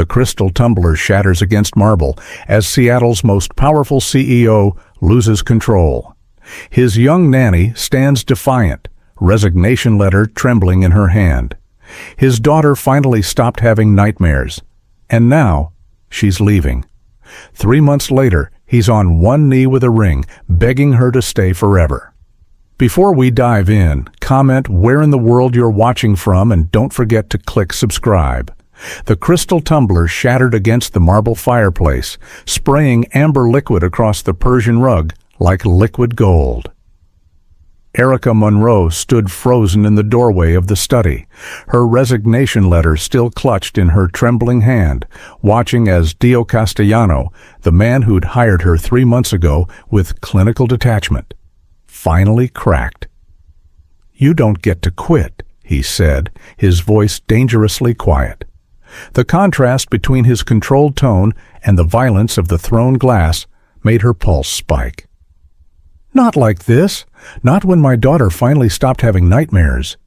crystal tumbler shatters against marble as Seattle's most powerful CEO loses control. His young nanny stands defiant, resignation letter trembling in her hand. His daughter finally stopped having nightmares, and now she's leaving. 3 months later, he's on one knee with a ring, begging her to stay forever. Before we dive in, comment where in the world you're watching from and don't forget to click subscribe. The crystal tumbler shattered against the marble fireplace, spraying amber liquid across the Persian rug like liquid gold. Erica Monroe stood frozen in the doorway of the study, her resignation letter still clutched in her trembling hand, watching as Dio Castellano, the man who'd hired her 3 months ago with clinical detachment, finally cracked. "You don't get to quit," he said, his voice dangerously quiet. The contrast between his controlled tone and the violence of the thrown glass made her pulse spike. "Not like this. Not when my daughter finally stopped having nightmares."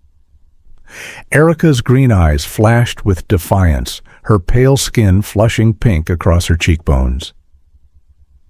Erica's green eyes flashed with defiance, her pale skin flushing pink across her cheekbones.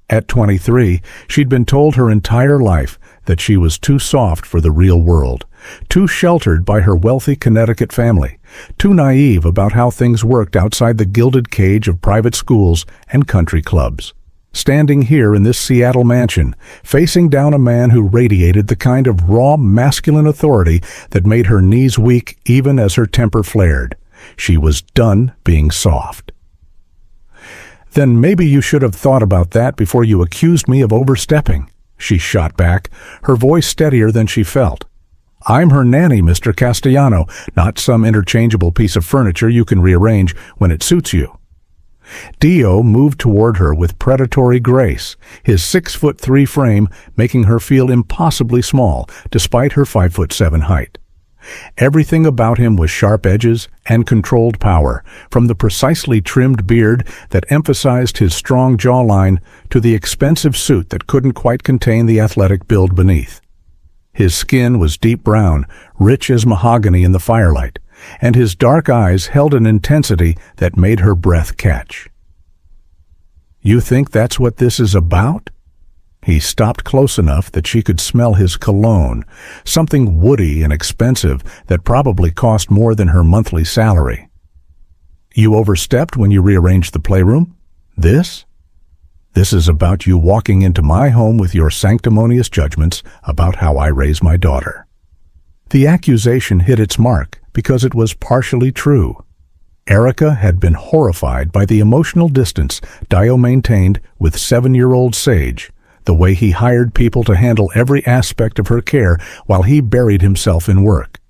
At 23, she'd been told her entire life that she was too soft for the real world, too sheltered by her wealthy Connecticut family, too naive about how things worked outside the gilded cage of private schools and country clubs. Standing here in this Seattle mansion, facing down a man who radiated the kind of raw masculine authority that made her knees weak even as her temper flared, she was done being soft. "Then maybe you should have thought about that before you accused me of overstepping," she shot back, her voice steadier than she felt. "I'm her nanny, Mr. Castellano, not some interchangeable piece of furniture you can rearrange when it suits you." Dio moved toward her with predatory grace, his 6'3" frame making her feel impossibly small despite her 5'7" height. Everything about him was sharp edges and controlled power, from the precisely trimmed beard that emphasized his strong jawline to the expensive suit that couldn't quite contain the athletic build beneath. His skin was deep brown, rich as mahogany in the firelight, and his dark eyes held an intensity that made her breath catch. "You think that's what this is about?" He stopped close enough that she could smell his cologne, something woody and expensive that probably cost more than her monthly salary. "You overstepped when you rearranged the playroom? This? This is about you walking into my home with your sanctimonious judgments about how I raise my daughter." The accusation hit its mark because it was partially true. Erica had been horrified by the emotional distance Dio maintained with 7-year-old Sage, the way he hired people to handle every aspect of her care while he buried himself in work.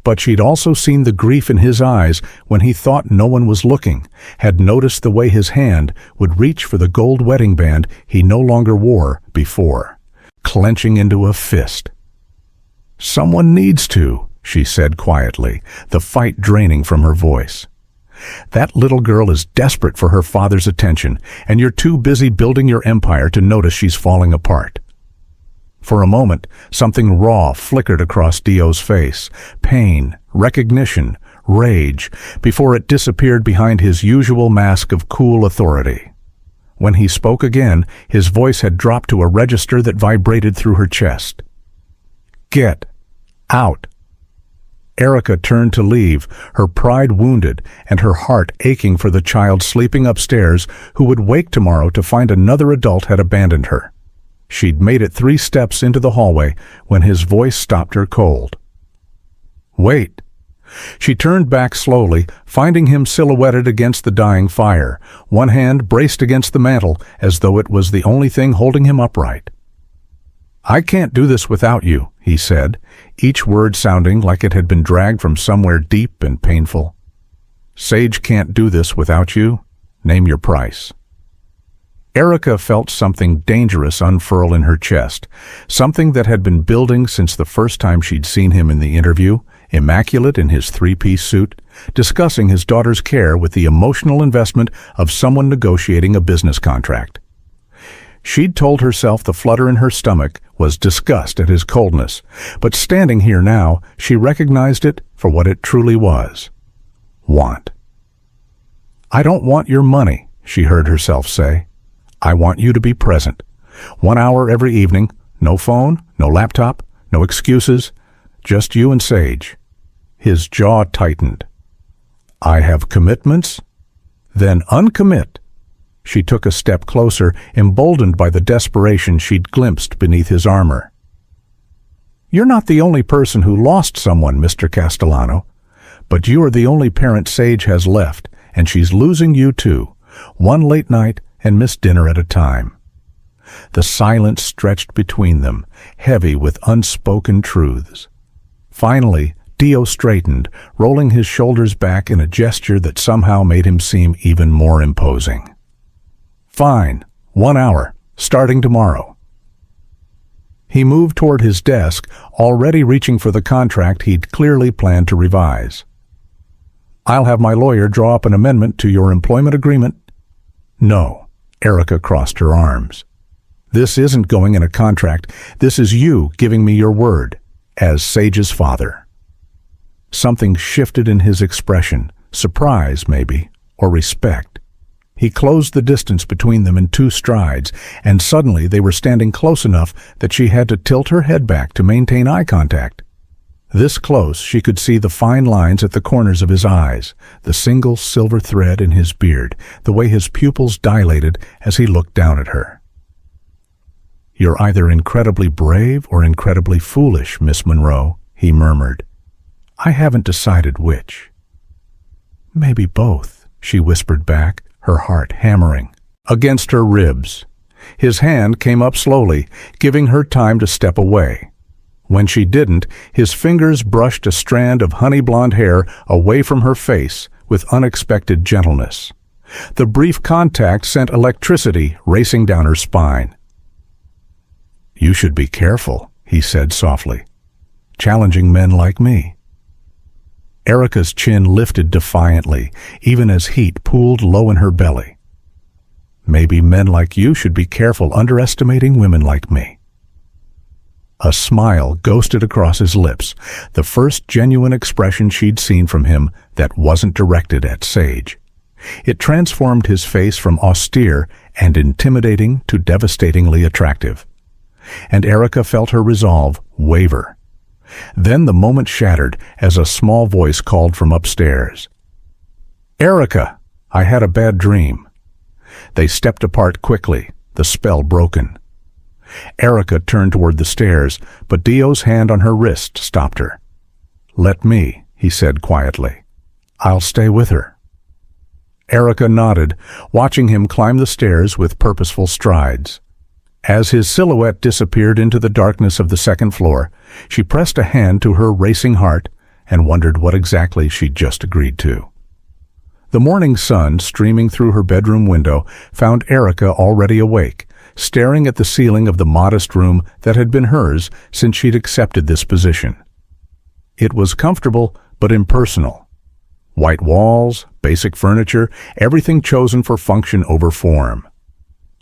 But she'd also seen the grief in his eyes when he thought no one was looking, had noticed the way his hand would reach for the gold wedding band he no longer wore before, clenching into a fist. "Someone needs to," she said quietly, the fight draining from her voice. "That little girl is desperate for her father's attention, and you're too busy building your empire to notice she's falling apart." For a moment, something raw flickered across Dio's face, pain, recognition, rage, before it disappeared behind his usual mask of cool authority. When he spoke again, his voice had dropped to a register that vibrated through her chest. "Get out." Erica turned to leave, her pride wounded and her heart aching for the child sleeping upstairs who would wake tomorrow to find another adult had abandoned her. She'd made it 3 steps into the hallway when his voice stopped her cold. "Wait." She turned back slowly, finding him silhouetted against the dying fire, one hand braced against the mantel as though it was the only thing holding him upright. "I can't do this without you," he said, each word sounding like it had been dragged from somewhere deep and painful. "Sage can't do this without you. Name your price." Erica felt something dangerous unfurl in her chest, something that had been building since the first time she'd seen him in the interview, immaculate in his 3-piece suit, discussing his daughter's care with the emotional investment of someone negotiating a business contract. She'd told herself the flutter in her stomach was disgust at his coldness, but standing here now, she recognized it for what it truly was: want. "I don't want your money," she heard herself say. "I want you to be present. 1 hour every evening, no phone, no laptop, no excuses, just you and Sage." His jaw tightened. "I have commitments?" "Then uncommit." She took a step closer, emboldened by the desperation she'd glimpsed beneath his armor. "You're not the only person who lost someone, Mr. Castellano, but you are the only parent Sage has left, and she's losing you too, one late night and missed dinner at a time." The silence stretched between them, heavy with unspoken truths. Finally, Dio straightened, rolling his shoulders back in a gesture that somehow made him seem even more imposing. "Fine, 1 hour, starting tomorrow." He moved toward his desk, already reaching for the contract he'd clearly planned to revise. "I'll have my lawyer draw up an amendment to your employment agreement." "No," Erica crossed her arms. "This isn't going in a contract. This is you giving me your word, as Sage's father." Something shifted in his expression, surprise maybe, or respect. He closed the distance between them in 2 strides, and suddenly they were standing close enough that she had to tilt her head back to maintain eye contact. This close, she could see the fine lines at the corners of his eyes, the single silver thread in his beard, the way his pupils dilated as he looked down at her. "You're either incredibly brave or incredibly foolish, Miss Monroe," he murmured. "I haven't decided which." "Maybe both," she whispered back, her heart hammering against her ribs. His hand came up slowly, giving her time to step away. When she didn't, his fingers brushed a strand of honey-blonde hair away from her face with unexpected gentleness. The brief contact sent electricity racing down her spine. "You should be careful," he said softly, "challenging men like me." Erica's chin lifted defiantly, even as heat pooled low in her belly. "Maybe men like you should be careful underestimating women like me." A smile ghosted across his lips, the first genuine expression she'd seen from him that wasn't directed at Sage. It transformed his face from austere and intimidating to devastatingly attractive. And Erica felt her resolve waver. Then the moment shattered as a small voice called from upstairs. "Erica, I had a bad dream." They stepped apart quickly, the spell broken. Erica turned toward the stairs, but Dio's hand on her wrist stopped her. "Let me," he said quietly. "I'll stay with her." Erica nodded, watching him climb the stairs with purposeful strides. As his silhouette disappeared into the darkness of the second floor, she pressed a hand to her racing heart and wondered what exactly she'd just agreed to. The morning sun, streaming through her bedroom window, found Erica already awake, staring at the ceiling of the modest room that had been hers since she'd accepted this position. It was comfortable but impersonal. White walls, basic furniture, everything chosen for function over form.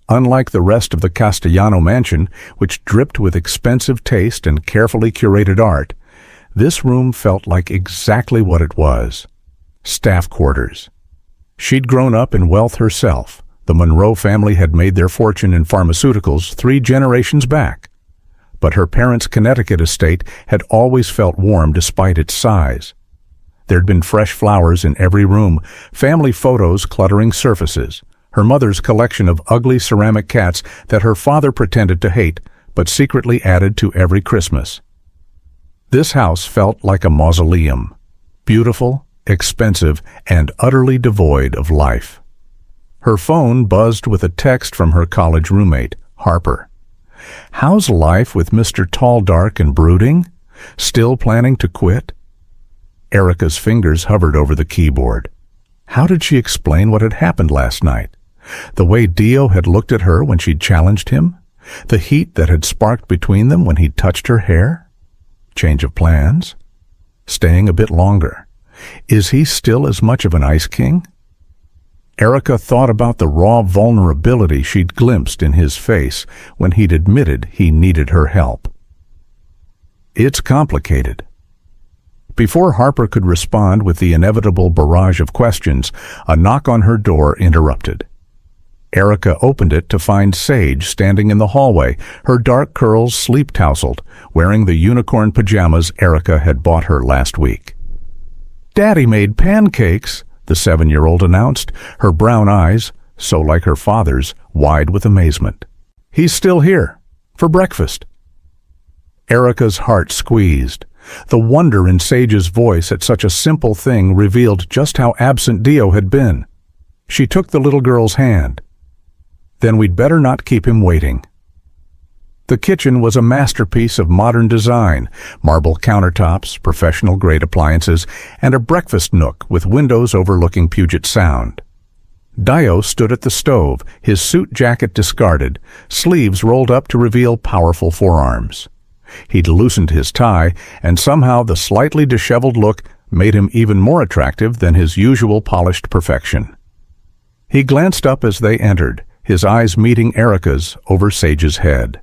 Unlike the rest of the Castellano mansion, which dripped with expensive taste and carefully curated art, this room felt like exactly what it was: staff quarters. She'd grown up in wealth herself. The Monroe family had made their fortune in pharmaceuticals 3 generations back. But her parents' Connecticut estate had always felt warm despite its size. There'd been fresh flowers in every room, family photos cluttering surfaces, her mother's collection of ugly ceramic cats that her father pretended to hate but secretly added to every Christmas. This house felt like a mausoleum, beautiful, expensive, and utterly devoid of life. Her phone buzzed with a text from her college roommate, Harper. "How's life with Mr. Tall, Dark, and Brooding? Still planning to quit?" Erica's fingers hovered over the keyboard. How did she explain what had happened last night? The way Dio had looked at her when she'd challenged him? The heat that had sparked between them when he'd touched her hair? Change of plans? Staying a bit longer? Is he still as much of an ice king? Erica thought about the raw vulnerability she'd glimpsed in his face when he'd admitted he needed her help. It's complicated. Before Harper could respond with the inevitable barrage of questions, a knock on her door interrupted. Erica opened it to find Sage standing in the hallway, her dark curls sleep-tousled, wearing the unicorn pajamas Erica had bought her last week. "Daddy made pancakes," the 7-year-old announced, her brown eyes, so like her father's, wide with amazement. "He's still here. For breakfast." Erica's heart squeezed. The wonder in Sage's voice at such a simple thing revealed just how absent Dio had been. She took the little girl's hand. "Then we'd better not keep him waiting." The kitchen was a masterpiece of modern design, marble countertops, professional-grade appliances, and a breakfast nook with windows overlooking Puget Sound. Dio stood at the stove, his suit jacket discarded, sleeves rolled up to reveal powerful forearms. He'd loosened his tie, and somehow the slightly disheveled look made him even more attractive than his usual polished perfection. He glanced up as they entered, his eyes meeting Erica's over Sage's head.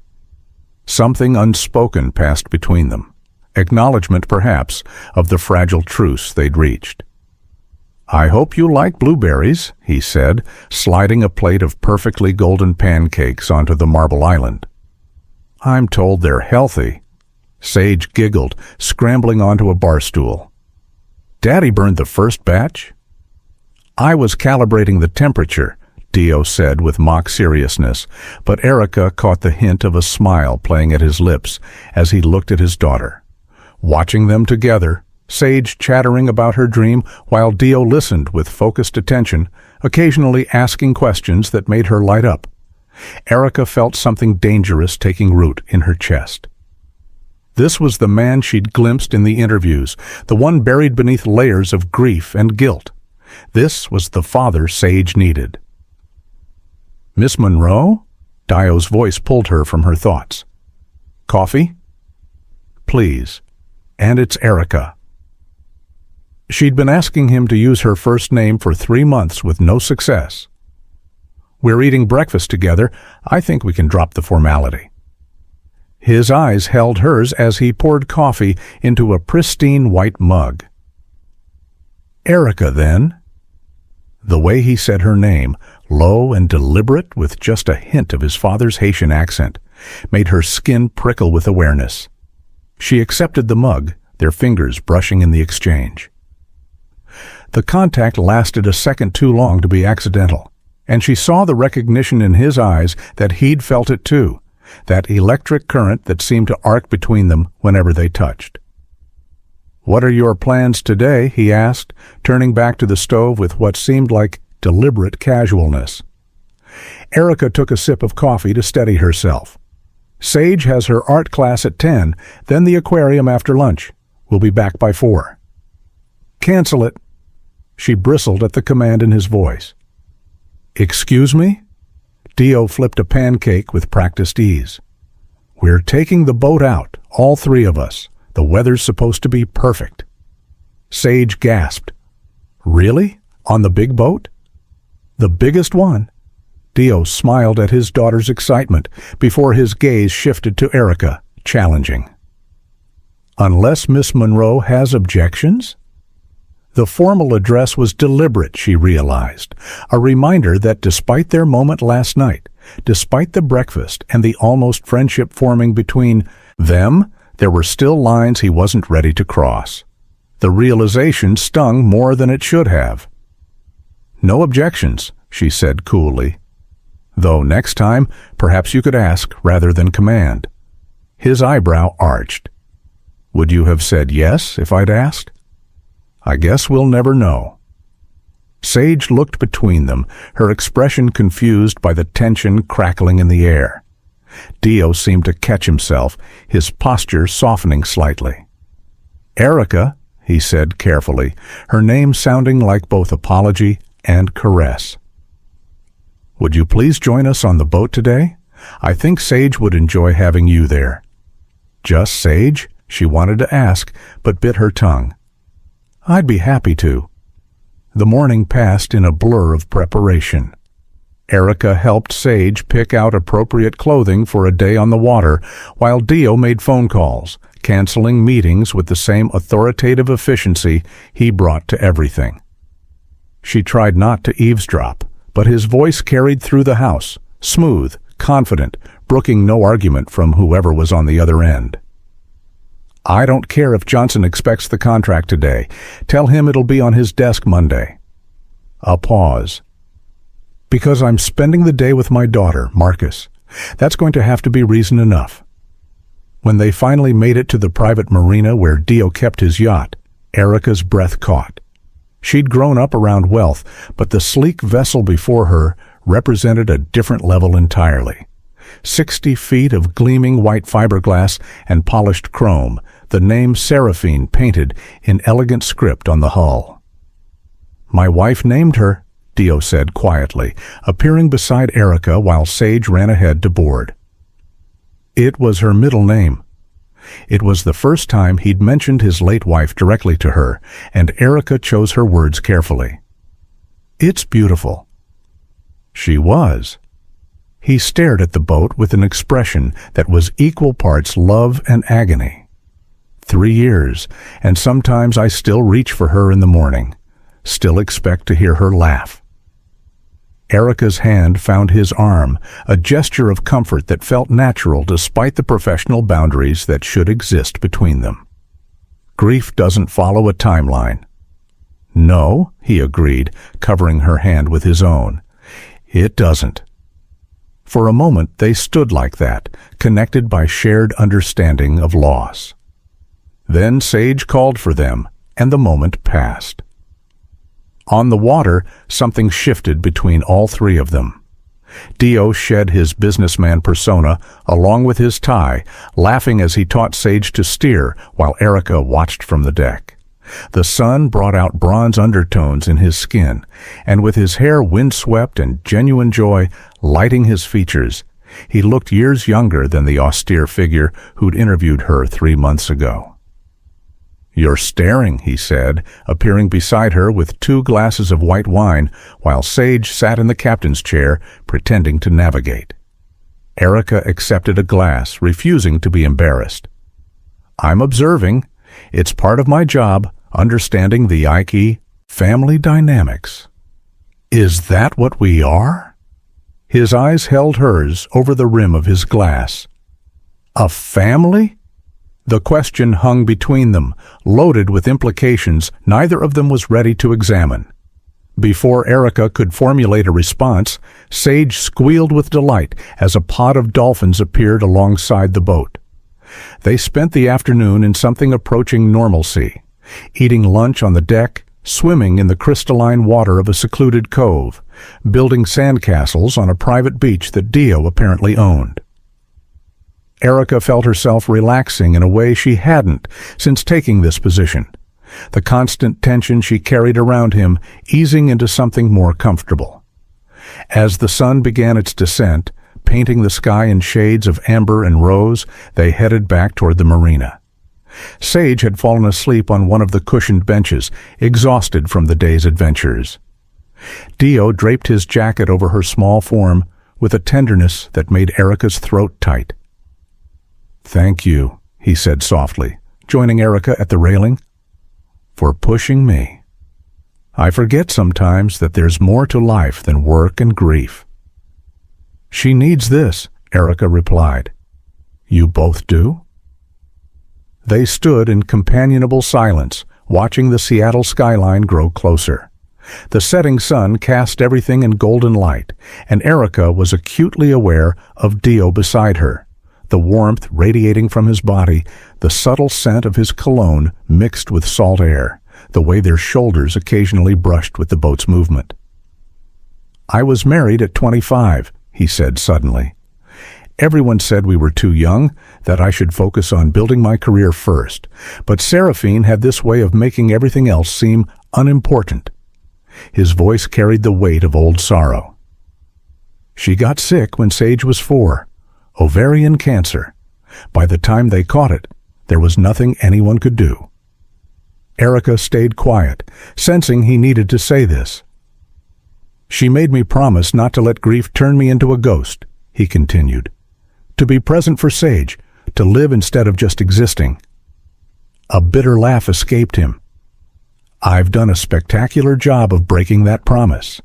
Something unspoken passed between them, acknowledgement perhaps of the fragile truce they'd reached. "I hope you like blueberries," he said, sliding a plate of perfectly golden pancakes onto the marble island. "I'm told they're healthy." Sage giggled, scrambling onto a bar stool. "Daddy burned the first batch?" "I was calibrating the temperature," Dio said with mock seriousness, but Erica caught the hint of a smile playing at his lips as he looked at his daughter. Watching them together, Sage chattering about her dream while Dio listened with focused attention, occasionally asking questions that made her light up. Erica felt something dangerous taking root in her chest. This was the man she'd glimpsed in the interviews, the one buried beneath layers of grief and guilt. This was the father Sage needed. "Miss Monroe?" Dio's voice pulled her from her thoughts. "Coffee?" "Please." "And it's Erica." She'd been asking him to use her first name for 3 months with no success. "We're eating breakfast together. I think we can drop the formality." His eyes held hers as he poured coffee into a pristine white mug. "Erica, then?" The way he said her name, low and deliberate with just a hint of his father's Haitian accent, made her skin prickle with awareness. She accepted the mug, their fingers brushing in the exchange. The contact lasted a second too long to be accidental, and she saw the recognition in his eyes that he'd felt it too, that electric current that seemed to arc between them whenever they touched. "What are your plans today?" he asked, turning back to the stove with what seemed like deliberate casualness. Erica took a sip of coffee to steady herself. "Sage has her art class at 10, then the aquarium after lunch. We'll be back by 4. "Cancel it." She bristled at the command in his voice. "Excuse me?" Dio flipped a pancake with practiced ease. "We're taking the boat out, all 3 of us. The weather's supposed to be perfect." Sage gasped. "Really? On the big boat?" "The biggest one." Dio smiled at his daughter's excitement before his gaze shifted to Erica, challenging. "Unless Miss Monroe has objections?" The formal address was deliberate, she realized, a reminder that despite their moment last night, despite the breakfast and the almost friendship forming between them, there were still lines he wasn't ready to cross. The realization stung more than it should have. "No objections," she said coolly. "Though next time, perhaps you could ask rather than command." His eyebrow arched. "Would you have said yes if I'd asked?" "I guess we'll never know." Sage looked between them, her expression confused by the tension crackling in the air. Dio seemed to catch himself, his posture softening slightly. "Erica," he said carefully, her name sounding like both apology and caress. "Would you please join us on the boat today? I think Sage would enjoy having you there." "Just Sage?" she wanted to ask, but bit her tongue. "I'd be happy to." The morning passed in a blur of preparation. Erica helped Sage pick out appropriate clothing for a day on the water, while Dio made phone calls, canceling meetings with the same authoritative efficiency he brought to everything. She tried not to eavesdrop, but his voice carried through the house, smooth, confident, brooking no argument from whoever was on the other end. "I don't care if Johnson expects the contract today. Tell him it'll be on his desk Monday." A pause. "Because I'm spending the day with my daughter, Marcus. That's going to have to be reason enough." When they finally made it to the private marina where Dio kept his yacht, Erica's breath caught. She'd grown up around wealth, but the sleek vessel before her represented a different level entirely. 60 feet of gleaming white fiberglass and polished chrome, the name Seraphine painted in elegant script on the hull. "My wife named her," Dio said quietly, appearing beside Erica while Sage ran ahead to board. It was her middle name. It was the first time he'd mentioned his late wife directly to her, and Erica chose her words carefully. "It's beautiful." She was. He stared at the boat with an expression that was equal parts love and agony. 3 years, and sometimes I still reach for her in the morning, still expect to hear her laugh. Erica's hand found his arm, a gesture of comfort that felt natural despite the professional boundaries that should exist between them. Grief doesn't follow a timeline. "No," he agreed, covering her hand with his own. "It doesn't." For a moment they stood like that, connected by shared understanding of loss. Then Sage called for them, and the moment passed. On the water, something shifted between all three of them. Dio shed his businessman persona along with his tie, laughing as he taught Sage to steer while Erica watched from the deck. The sun brought out bronze undertones in his skin, and with his hair windswept and genuine joy lighting his features, he looked years younger than the austere figure who'd interviewed her 3 months ago. "You're staring," he said, appearing beside her with 2 glasses of white wine while Sage sat in the captain's chair, pretending to navigate. Erica accepted a glass, refusing to be embarrassed. "I'm observing. It's part of my job, understanding the Ike family dynamics." "Is that what we are?" His eyes held hers over the rim of his glass. "A family?" The question hung between them, loaded with implications neither of them was ready to examine. Before Erica could formulate a response, Sage squealed with delight as a pod of dolphins appeared alongside the boat. They spent the afternoon in something approaching normalcy, eating lunch on the deck, swimming in the crystalline water of a secluded cove, building sandcastles on a private beach that Dio apparently owned. Erica felt herself relaxing in a way she hadn't since taking this position, the constant tension she carried around him easing into something more comfortable. As the sun began its descent, painting the sky in shades of amber and rose, they headed back toward the marina. Sage had fallen asleep on one of the cushioned benches, exhausted from the day's adventures. Dio draped his jacket over her small form with a tenderness that made Erica's throat tight. "Thank you," he said softly, joining Erica at the railing, "for pushing me. I forget sometimes that there's more to life than work and grief." "She needs this," Erica replied. "You both do?" They stood in companionable silence, watching the Seattle skyline grow closer. The setting sun cast everything in golden light, and Erica was acutely aware of Dio beside her, the warmth radiating from his body, the subtle scent of his cologne mixed with salt air, the way their shoulders occasionally brushed with the boat's movement. "I was married at 25, he said suddenly. "Everyone said we were too young, that I should focus on building my career first, but Seraphine had this way of making everything else seem unimportant." His voice carried the weight of old sorrow. "She got sick when Sage was 4. Ovarian cancer. By the time they caught it, there was nothing anyone could do." Erica stayed quiet, sensing he needed to say this. "She made me promise not to let grief turn me into a ghost," he continued. "To be present for Sage, to live instead of just existing, A bitter laugh escaped him. "I've done a spectacular job of breaking that promise."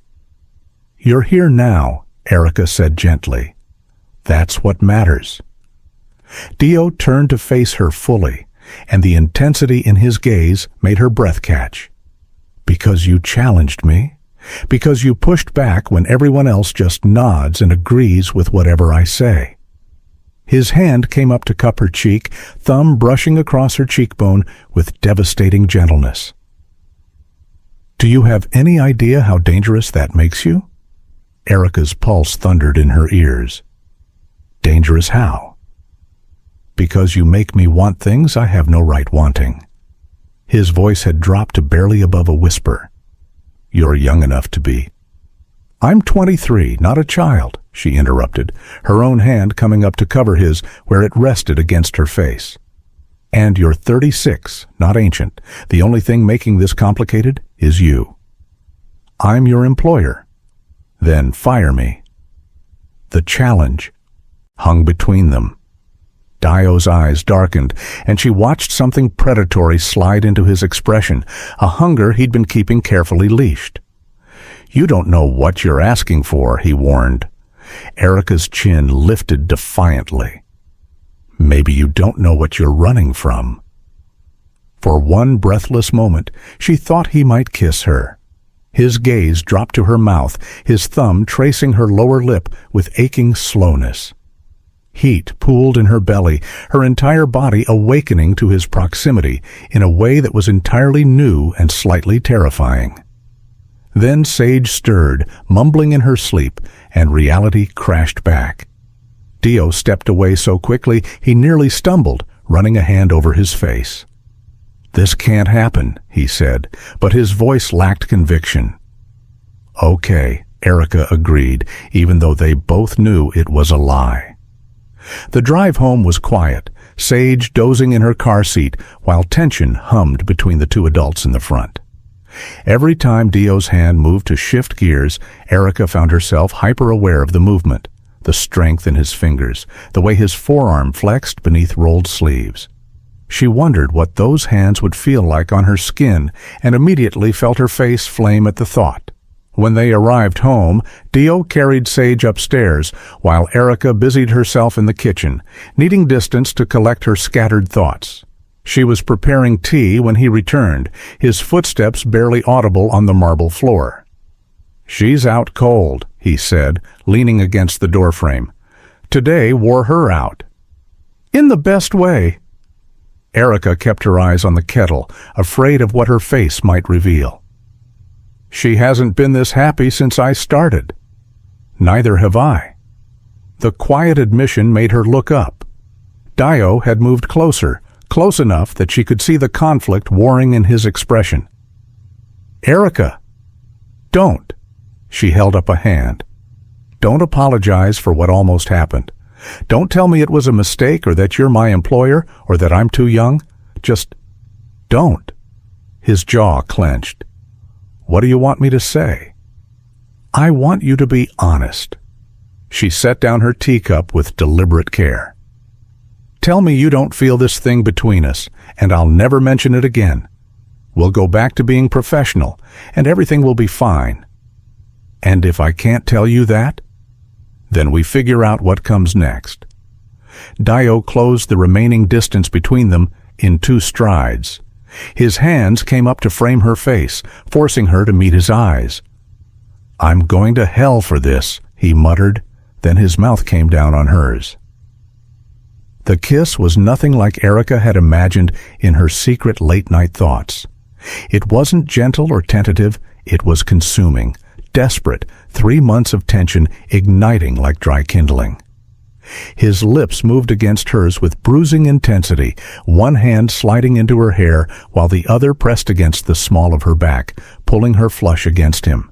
"You're here now," Erica said gently. "That's what matters." Dio turned to face her fully, and the intensity in his gaze made her breath catch. "Because you challenged me? Because you pushed back when everyone else just nods and agrees with whatever I say?" His hand came up to cup her cheek, thumb brushing across her cheekbone with devastating gentleness. "Do you have any idea how dangerous that makes you?" Erica's pulse thundered in her ears. "Dangerous how?" "Because you make me want things I have no right wanting." His voice had dropped to barely above a whisper. "You're young enough to be." "I'm 23, not a child," she interrupted, her own hand coming up to cover his where it rested against her face. "And you're 36, not ancient. The only thing making this complicated is you." "I'm your employer." "Then fire me." The challenge hung between them. Dio's eyes darkened, and she watched something predatory slide into his expression, a hunger he'd been keeping carefully leashed. "You don't know what you're asking for," he warned. Erica's chin lifted defiantly. "Maybe you don't know what you're running from." For one breathless moment, she thought he might kiss her. His gaze dropped to her mouth, his thumb tracing her lower lip with aching slowness. Heat pooled in her belly, her entire body awakening to his proximity in a way that was entirely new and slightly terrifying. Then Sage stirred, mumbling in her sleep, and reality crashed back. Dio stepped away so quickly he nearly stumbled, running a hand over his face. "This can't happen," he said, but his voice lacked conviction. "Okay," Erica agreed, even though they both knew it was a lie. The drive home was quiet, Sage dozing in her car seat while tension hummed between the two adults in the front. Every time Dio's hand moved to shift gears, Erica found herself hyper-aware of the movement, the strength in his fingers, the way his forearm flexed beneath rolled sleeves. She wondered what those hands would feel like on her skin and immediately felt her face flame at the thought. When they arrived home, Dio carried Sage upstairs while Erica busied herself in the kitchen, needing distance to collect her scattered thoughts. She was preparing tea when he returned, his footsteps barely audible on the marble floor. "She's out cold," he said, leaning against the doorframe. "Today wore her out." "In the best way." Erica kept her eyes on the kettle, afraid of what her face might reveal. "She hasn't been this happy since I started." "Neither have I." The quiet admission made her look up. Dio had moved closer, close enough that she could see the conflict warring in his expression. "Erica, don't." She held up a hand. "Don't apologize for what almost happened. Don't tell me it was a mistake or that you're my employer or that I'm too young. Just don't." His jaw clenched. "What do you want me to say?" "I want you to be honest." She set down her teacup with deliberate care. "Tell me you don't feel this thing between us, and I'll never mention it again. We'll go back to being professional, and everything will be fine. And if I can't tell you that, then we figure out what comes next." Dio closed the remaining distance between them in 2 strides. His hands came up to frame her face, forcing her to meet his eyes. "I'm going to hell for this," he muttered, then his mouth came down on hers. The kiss was nothing like Erica had imagined in her secret late-night thoughts. It wasn't gentle or tentative, it was consuming, desperate, 3 months of tension igniting like dry kindling. His lips moved against hers with bruising intensity, one hand sliding into her hair while the other pressed against the small of her back, pulling her flush against him.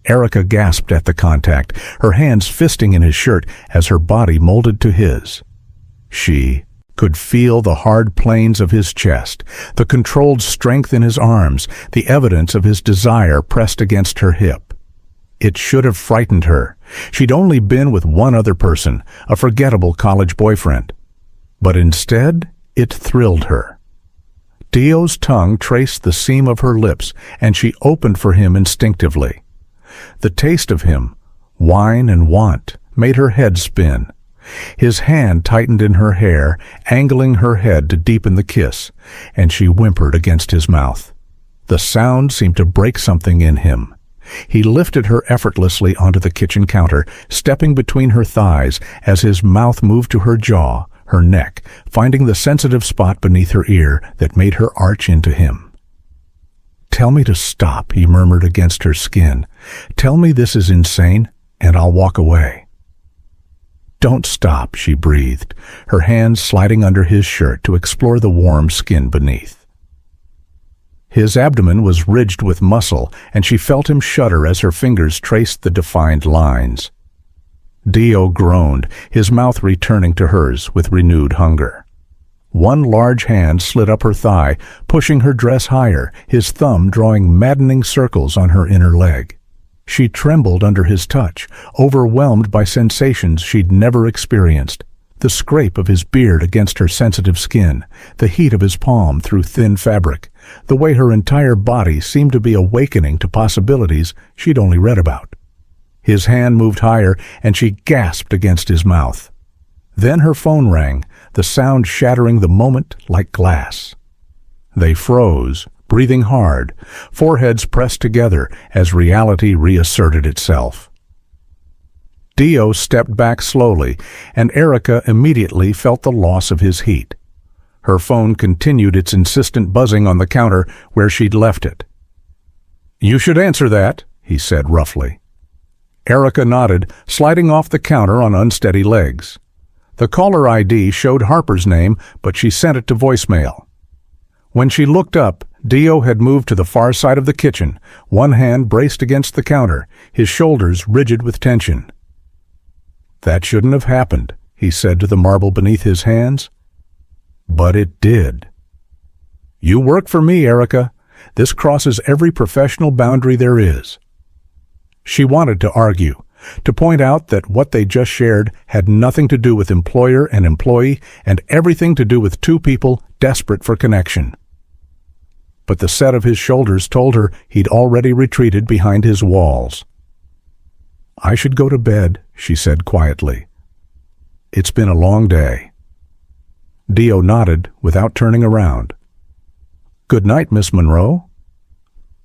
Erica gasped at the contact, her hands fisting in his shirt as her body molded to his. She could feel the hard planes of his chest, the controlled strength in his arms, the evidence of his desire pressed against her hip. It should have frightened her. She'd only been with one other person, a forgettable college boyfriend. But instead, it thrilled her. Dio's tongue traced the seam of her lips, and she opened for him instinctively. The taste of him, wine and want, made her head spin. His hand tightened in her hair, angling her head to deepen the kiss, and she whimpered against his mouth. The sound seemed to break something in him. He lifted her effortlessly onto the kitchen counter, stepping between her thighs as his mouth moved to her jaw, her neck, finding the sensitive spot beneath her ear that made her arch into him. "Tell me to stop," he murmured against her skin. "Tell me this is insane, and I'll walk away." "Don't stop," she breathed, her hands sliding under his shirt to explore the warm skin beneath. His abdomen was ridged with muscle, and she felt him shudder as her fingers traced the defined lines. Dio groaned, his mouth returning to hers with renewed hunger. One large hand slid up her thigh, pushing her dress higher, his thumb drawing maddening circles on her inner leg. She trembled under his touch, overwhelmed by sensations she'd never experienced. The scrape of his beard against her sensitive skin, the heat of his palm through thin fabric, the way her entire body seemed to be awakening to possibilities she'd only read about. His hand moved higher, and she gasped against his mouth. Then her phone rang, the sound shattering the moment like glass. They froze, breathing hard, foreheads pressed together as reality reasserted itself. Dio stepped back slowly, and Erica immediately felt the loss of his heat. Her phone continued its insistent buzzing on the counter where she'd left it. "You should answer that," he said roughly. Erica nodded, sliding off the counter on unsteady legs. The caller ID showed Harper's name, but she sent it to voicemail. When she looked up, Dio had moved to the far side of the kitchen, one hand braced against the counter, his shoulders rigid with tension. "That shouldn't have happened," he said to the marble beneath his hands. "But it did." "You work for me, Erica. This crosses every professional boundary there is." She wanted to argue, to point out that what they just shared had nothing to do with employer and employee and everything to do with two people desperate for connection. But the set of his shoulders told her he'd already retreated behind his walls. "I should go to bed," she said quietly. "It's been a long day." Dio nodded without turning around. "Good night, Miss Monroe."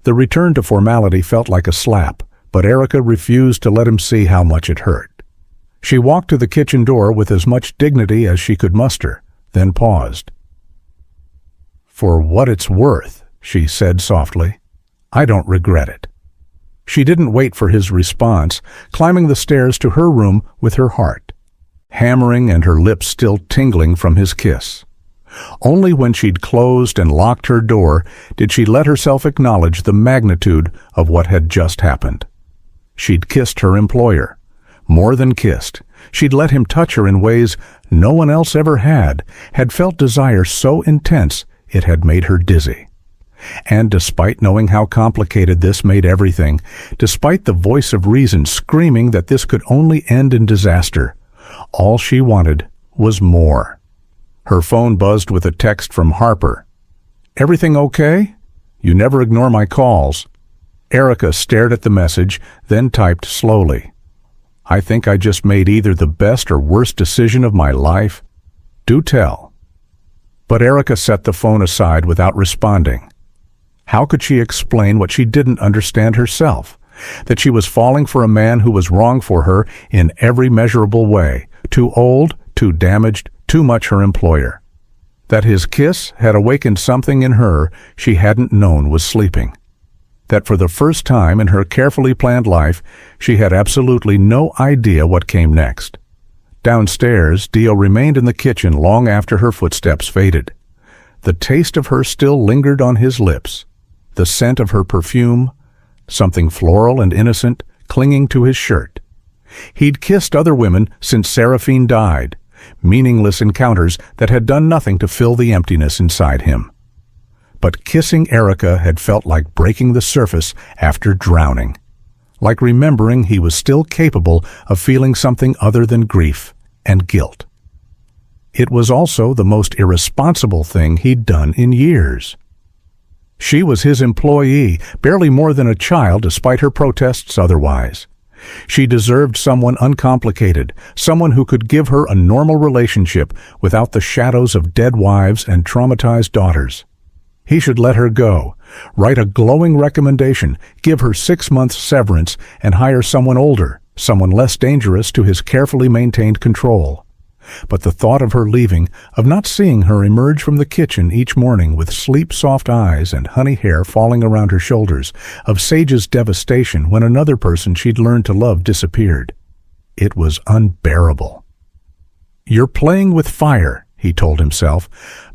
The return to formality felt like a slap, but Erica refused to let him see how much it hurt. She walked to the kitchen door with as much dignity as she could muster, then paused. "For what it's worth," she said softly, "I don't regret it." She didn't wait for his response, climbing the stairs to her room with her heart hammering and her lips still tingling from his kiss. Only when she'd closed and locked her door did she let herself acknowledge the magnitude of what had just happened. She'd kissed her employer. More than kissed. She'd let him touch her in ways no one else ever had felt desire so intense it had made her dizzy. And despite knowing how complicated this made everything, despite the voice of reason screaming that this could only end in disaster, all she wanted was more. Her phone buzzed with a text from Harper. "Everything okay? You never ignore my calls." Erica stared at the message, then typed slowly. "I think I just made either the best or worst decision of my life. Do tell." But Erica set the phone aside without responding. How could she explain what she didn't understand herself? That she was falling for a man who was wrong for her in every measurable way, too old, too damaged, too much her employer. That his kiss had awakened something in her she hadn't known was sleeping. That for the first time in her carefully planned life, she had absolutely no idea what came next. Downstairs, Dio remained in the kitchen long after her footsteps faded. The taste of her still lingered on his lips, the scent of her perfume, something floral and innocent, clinging to his shirt. He'd kissed other women since Seraphine died, meaningless encounters that had done nothing to fill the emptiness inside him. But kissing Erica had felt like breaking the surface after drowning, like remembering he was still capable of feeling something other than grief and guilt. It was also the most irresponsible thing he'd done in years. She was his employee, barely more than a child despite her protests otherwise. She deserved someone uncomplicated, someone who could give her a normal relationship without the shadows of dead wives and traumatized daughters. He should let her go, write a glowing recommendation, give her 6 months severance, and hire someone older, someone less dangerous to his carefully maintained control. But the thought of her leaving, of not seeing her emerge from the kitchen each morning with sleep-soft eyes and honey hair falling around her shoulders, of Sage's devastation when another person she'd learned to love disappeared. It was unbearable. "You're playing with fire," he told himself,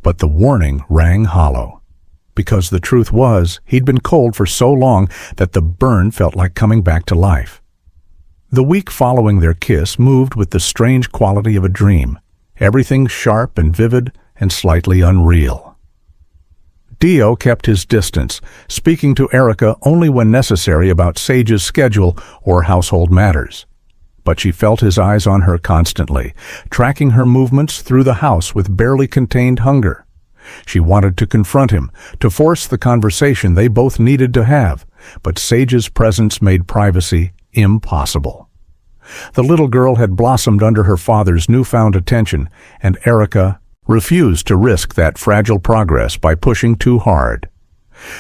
but the warning rang hollow. Because the truth was, he'd been cold for so long that the burn felt like coming back to life. The week following their kiss moved with the strange quality of a dream, everything sharp and vivid and slightly unreal. Dio kept his distance, speaking to Erica only when necessary about Sage's schedule or household matters. But she felt his eyes on her constantly, tracking her movements through the house with barely contained hunger. She wanted to confront him, to force the conversation they both needed to have, but Sage's presence made privacy impossible. The little girl had blossomed under her father's newfound attention, and Erica refused to risk that fragile progress by pushing too hard.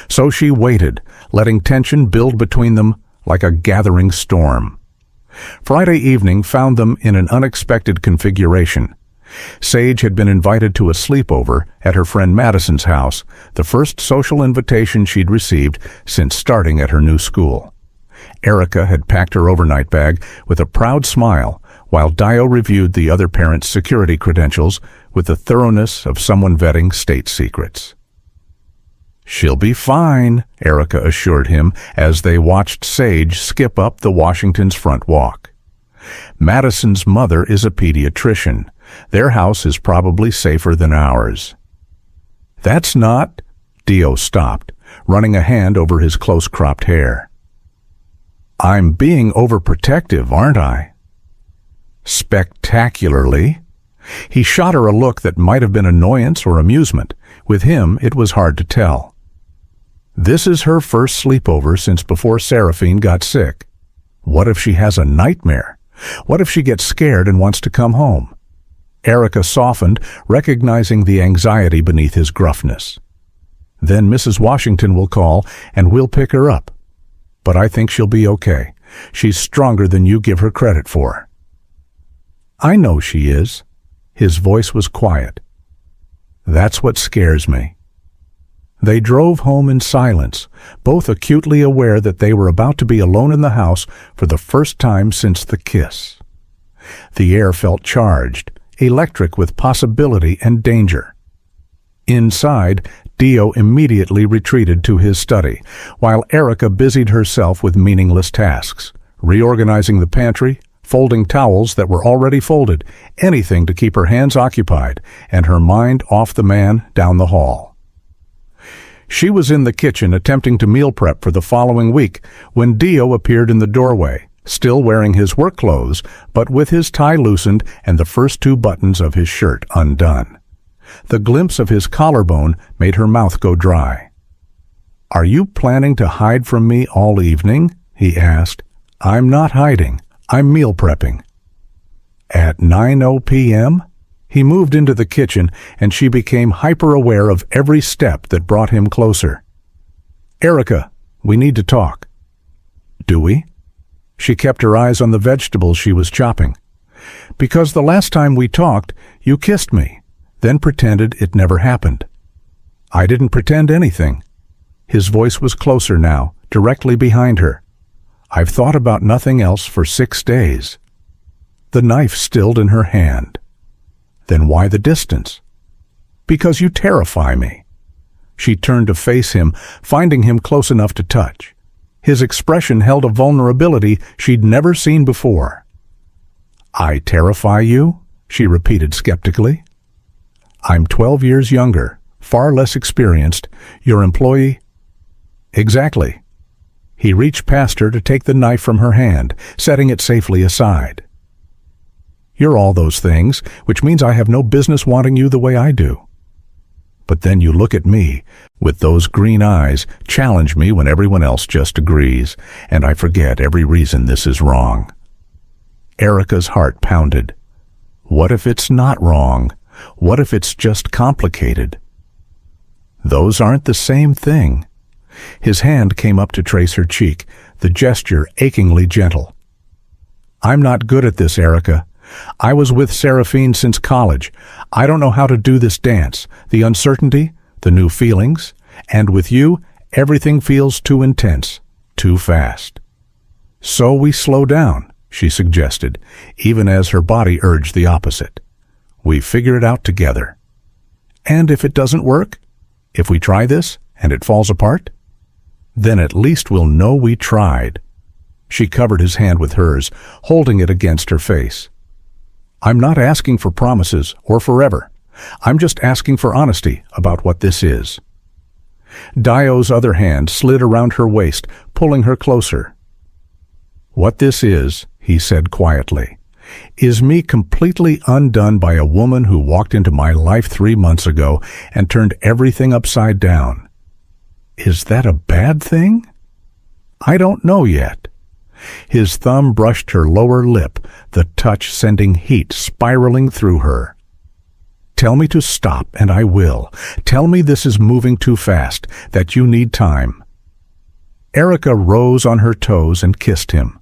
So she waited, letting tension build between them like a gathering storm. Friday evening found them in an unexpected configuration. Sage had been invited to a sleepover at her friend Madison's house, the first social invitation she'd received since starting at her new school. Erica had packed her overnight bag with a proud smile, while Dio reviewed the other parent's security credentials with the thoroughness of someone vetting state secrets. "She'll be fine," Erica assured him as they watched Sage skip up the Washington's front walk. "Madison's mother is a pediatrician. Their house is probably safer than ours." "That's not—" Dio stopped, running a hand over his close-cropped hair. "I'm being overprotective, aren't I?" "Spectacularly." He shot her a look that might have been annoyance or amusement. With him, it was hard to tell. This is her first sleepover since before Seraphine got sick. What if she has a nightmare? What if she gets scared and wants to come home? Erica softened, recognizing the anxiety beneath his gruffness. "Then Mrs. Washington will call, and we'll pick her up. But I think she'll be okay. She's stronger than you give her credit for." "I know she is." His voice was quiet. "That's what scares me." They drove home in silence, both acutely aware that they were about to be alone in the house for the first time since the kiss. The air felt charged, electric with possibility and danger. Inside, Dio immediately retreated to his study, while Erica busied herself with meaningless tasks, reorganizing the pantry, folding towels that were already folded, anything to keep her hands occupied and her mind off the man down the hall. She was in the kitchen attempting to meal prep for the following week when Dio appeared in the doorway, still wearing his work clothes, but with his tie loosened and the first 2 buttons of his shirt undone. The glimpse of his collarbone made her mouth go dry. "Are you planning to hide from me all evening?" he asked. "I'm not hiding. I'm meal prepping." At 9:00 p.m., he moved into the kitchen, and she became hyper-aware of every step that brought him closer. "Erica, we need to talk." "Do we?" She kept her eyes on the vegetables she was chopping. "Because the last time we talked, you kissed me, then pretended it never happened." "I didn't pretend anything." His voice was closer now, directly behind her. "I've thought about nothing else for 6 days." The knife stilled in her hand. "Then why the distance?" "Because you terrify me." She turned to face him, finding him close enough to touch. His expression held a vulnerability she'd never seen before. "I terrify you?" she repeated skeptically. "I'm 12 years younger, far less experienced. Your employee—" "Exactly." He reached past her to take the knife from her hand, setting it safely aside. You're all those things, which means I have no business wanting you the way I do. But then you look at me, with those green eyes, challenge me when everyone else just agrees, and I forget every reason this is wrong. Erica's heart pounded. What if it's not wrong? What if it's just complicated? Those aren't the same thing. His hand came up to trace her cheek, the gesture achingly gentle. I'm not good at this, Erica. I was with Seraphine since college. I don't know how to do this dance, the uncertainty, the new feelings, and with you, everything feels too intense, too fast. So we slow down, she suggested, even as her body urged the opposite. We figure it out together. And if it doesn't work, if we try this and it falls apart, then at least we'll know we tried. She covered his hand with hers, holding it against her face. I'm not asking for promises or forever. I'm just asking for honesty about what this is. Dio's other hand slid around her waist, pulling her closer. What this is, he said quietly, is me completely undone by a woman who walked into my life 3 months ago and turned everything upside down. Is that a bad thing? I don't know yet. His thumb brushed her lower lip, the touch sending heat spiraling through her. Tell me to stop, and I will. Tell me this is moving too fast, that you need time. Erica rose on her toes and kissed him.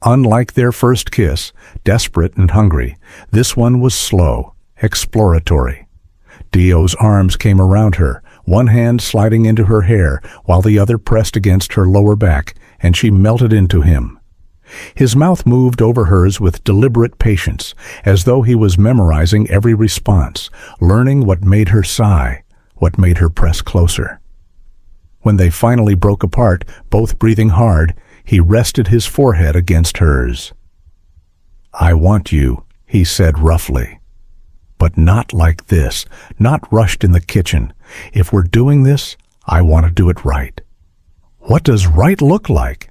Unlike their first kiss, desperate and hungry, this one was slow, exploratory. Dio's arms came around her, one hand sliding into her hair while the other pressed against her lower back, and she melted into him. His mouth moved over hers with deliberate patience, as though he was memorizing every response, learning what made her sigh, what made her press closer. When they finally broke apart, both breathing hard, he rested his forehead against hers. I want you, he said roughly. But not like this, not rushed in the kitchen. If we're doing this, I want to do it right. What does right look like?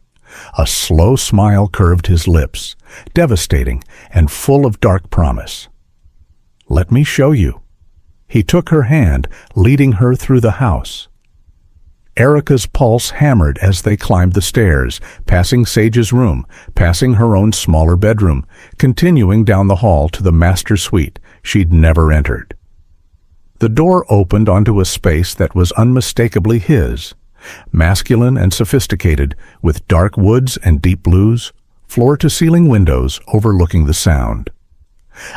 A slow smile curved his lips, devastating and full of dark promise. Let me show you. He took her hand, leading her through the house. Erica's pulse hammered as they climbed the stairs, passing Sage's room, passing her own smaller bedroom, continuing down the hall to the master suite she'd never entered. The door opened onto a space that was unmistakably his, masculine and sophisticated, with dark woods and deep blues, floor-to-ceiling windows overlooking the Sound.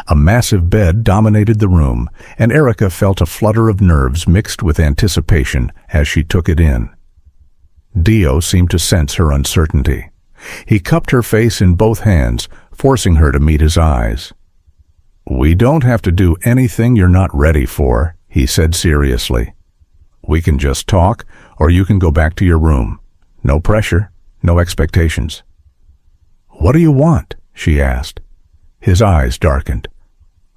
A massive bed dominated the room, and Erica felt a flutter of nerves mixed with anticipation as she took it in. Dio seemed to sense her uncertainty. He cupped her face in both hands, forcing her to meet his eyes. We don't have to do anything you're not ready for, he said seriously. We can just talk, or you can go back to your room. No pressure, no expectations. What do you want? She asked. His eyes darkened.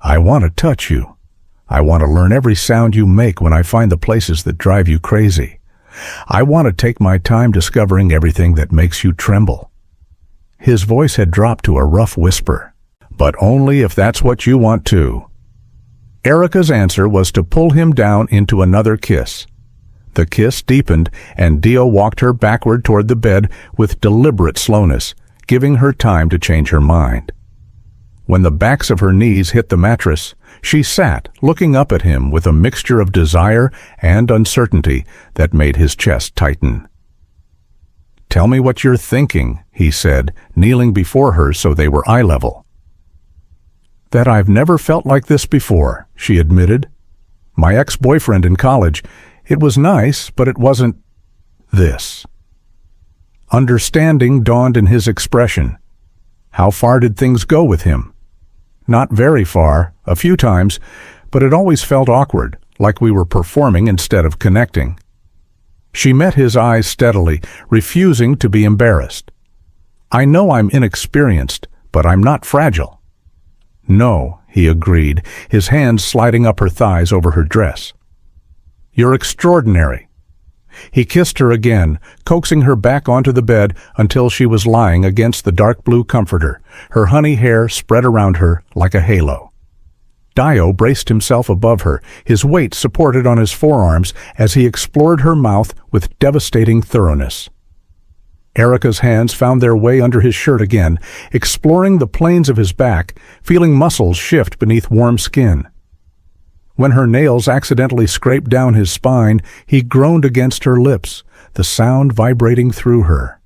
I want to touch you. I want to learn every sound you make when I find the places that drive you crazy. I want to take my time discovering everything that makes you tremble. His voice had dropped to a rough whisper. But only if that's what you want too. Erica's answer was to pull him down into another kiss. The kiss deepened, and Dio walked her backward toward the bed with deliberate slowness, giving her time to change her mind. When the backs of her knees hit the mattress, she sat, looking up at him with a mixture of desire and uncertainty that made his chest tighten. Tell me what you're thinking, he said, kneeling before her so they were eye level. That I've never felt like this before, she admitted. My ex-boyfriend in college, it was nice, but it wasn't this. Understanding dawned in his expression. How far did things go with him? Not very far, a few times, but it always felt awkward, like we were performing instead of connecting. She met his eyes steadily, refusing to be embarrassed. I know I'm inexperienced, but I'm not fragile. No, he agreed, his hands sliding up her thighs over her dress. You're extraordinary. He kissed her again, coaxing her back onto the bed until she was lying against the dark blue comforter, her honey hair spread around her like a halo. Dio braced himself above her, his weight supported on his forearms as he explored her mouth with devastating thoroughness. Erica's hands found their way under his shirt again, exploring the planes of his back, feeling muscles shift beneath warm skin. When her nails accidentally scraped down his spine, he groaned against her lips, the sound vibrating through her.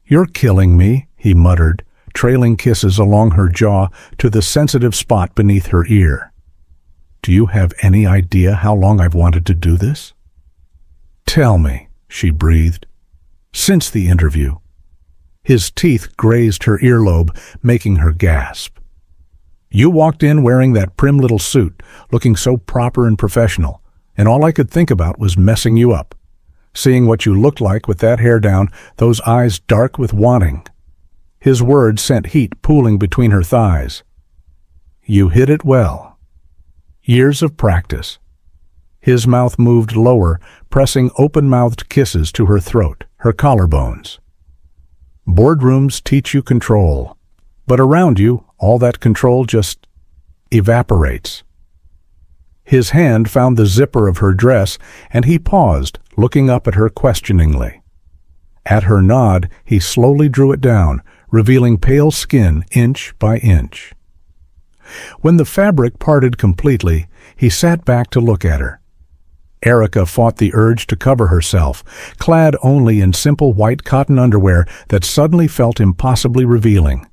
"You're killing me," he muttered, trailing kisses along her jaw to the sensitive spot beneath her ear. "Do you have any idea how long I've wanted to do this?" "Tell me," she breathed. "Since the interview." His teeth grazed her earlobe, making her gasp. "You walked in wearing that prim little suit, looking so proper and professional, and all I could think about was messing you up. Seeing what you looked like with that hair down, those eyes dark with wanting." His words sent heat pooling between her thighs. "You hit it well. Years of practice." His mouth moved lower, pressing open-mouthed kisses to her throat, her collarbones. "Boardrooms teach you control, but around you, all that control just evaporates." His hand found the zipper of her dress, and he paused, looking up at her questioningly. At her nod, he slowly drew it down, revealing pale skin inch by inch. When the fabric parted completely, he sat back to look at her. Erica fought the urge to cover herself, clad only in simple white cotton underwear that suddenly felt impossibly revealing.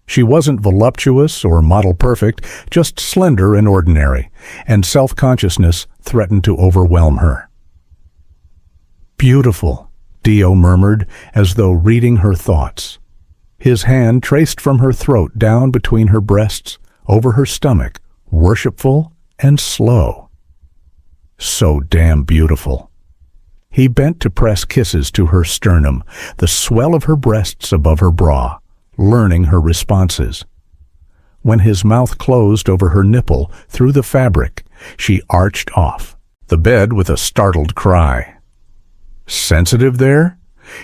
She wasn't voluptuous or model perfect, just slender and ordinary, and self-consciousness threatened to overwhelm her. "Beautiful," Dio murmured, as though reading her thoughts. His hand traced from her throat down between her breasts, over her stomach, worshipful and slow. So damn beautiful. He bent to press kisses to her sternum, the swell of her breasts above her bra, learning her responses. When his mouth closed over her nipple through the fabric, she arched off the bed with a startled cry. "Sensitive there?"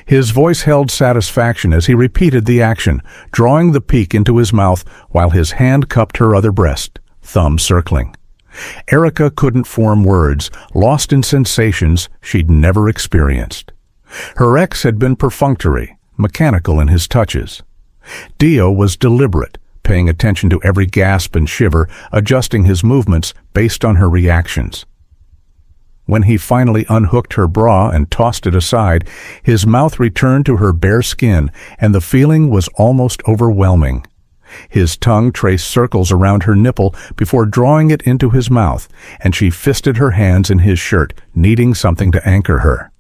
His voice held satisfaction as he repeated the action, drawing the peak into his mouth while his hand cupped her other breast, thumb circling. Erica couldn't form words, lost in sensations she'd never experienced. Her ex had been perfunctory, mechanical in his touches. Dio was deliberate, paying attention to every gasp and shiver, adjusting his movements based on her reactions. When he finally unhooked her bra and tossed it aside, his mouth returned to her bare skin, and the feeling was almost overwhelming. His tongue traced circles around her nipple before drawing it into his mouth, and she fisted her hands in his shirt, needing something to anchor her.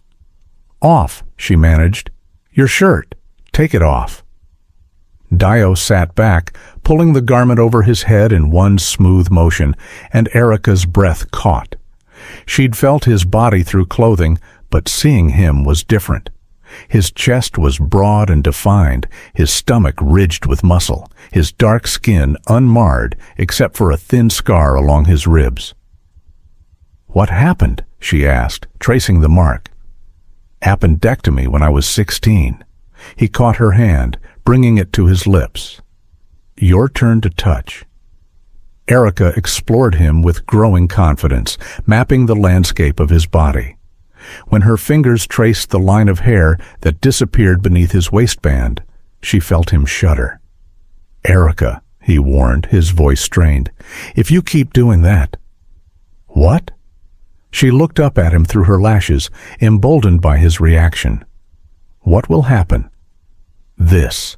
"Off," she managed. "Your shirt. Take it off." Dio sat back, pulling the garment over his head in one smooth motion, and Erica's breath caught. She'd felt his body through clothing, but seeing him was different. His chest was broad and defined, his stomach ridged with muscle, his dark skin unmarred except for a thin scar along his ribs. "What happened?" she asked, tracing the mark. "Appendectomy when I was 16. He caught her hand, bringing it to his lips. "Your turn to touch." Erica explored him with growing confidence, mapping the landscape of his body. When her fingers traced the line of hair that disappeared beneath his waistband, she felt him shudder. "Erica," he warned, his voice strained, "if you keep doing that—" "What?" She looked up at him through her lashes, emboldened by his reaction. "What will happen?" "This."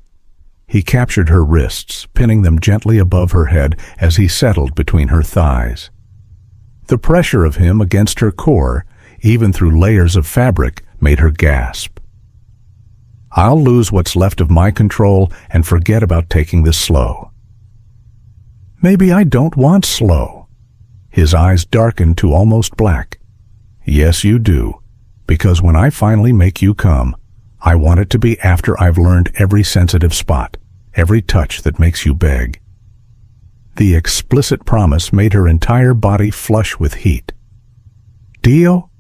He captured her wrists, pinning them gently above her head as he settled between her thighs. The pressure of him against her core, even through layers of fabric, made her gasp. "I'll lose what's left of my control and forget about taking this slow." "Maybe I don't want slow." His eyes darkened to almost black. "Yes, you do, because when I finally make you come, I want it to be after I've learned every sensitive spot, every touch that makes you beg." The explicit promise made her entire body flush with heat. "Dio,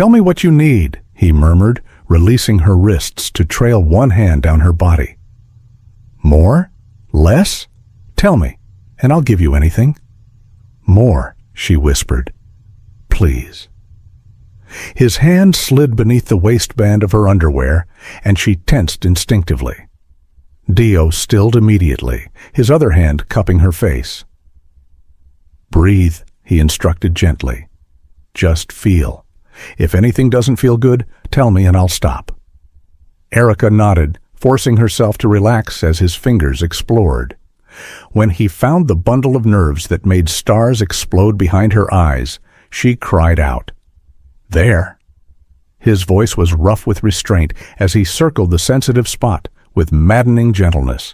Tell me what you need, he murmured, releasing her wrists to trail one hand down her body. More? Less? Tell me, and I'll give you anything. More, she whispered. Please. His hand slid beneath the waistband of her underwear, and she tensed instinctively. Dio stilled immediately, his other hand cupping her face. Breathe, he instructed gently. Just feel. If anything doesn't feel good, tell me and I'll stop. Erica nodded, forcing herself to relax as his fingers explored. When he found the bundle of nerves that made stars explode behind her eyes, she cried out. There. His voice was rough with restraint as he circled the sensitive spot with maddening gentleness.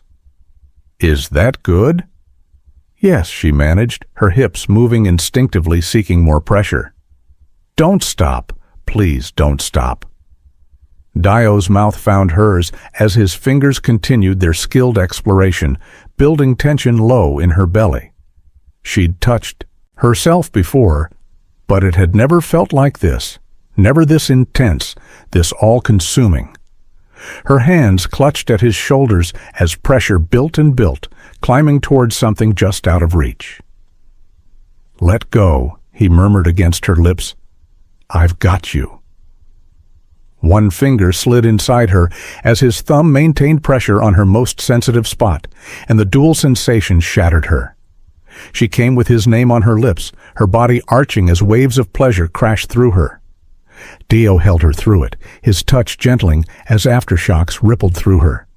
Is that good? Yes, she managed, her hips moving instinctively, seeking more pressure. Don't stop. Please don't stop. Dio's mouth found hers as his fingers continued their skilled exploration, building tension low in her belly. She'd touched herself before, but it had never felt like this, never this intense, this all-consuming. Her hands clutched at his shoulders as pressure built and built, climbing towards something just out of reach. Let go, he murmured against her lips. I've got you. One finger slid inside her as his thumb maintained pressure on her most sensitive spot, and the dual sensation shattered her. She came with his name on her lips, her body arching as waves of pleasure crashed through her. Dio held her through it, his touch gentling as aftershocks rippled through her.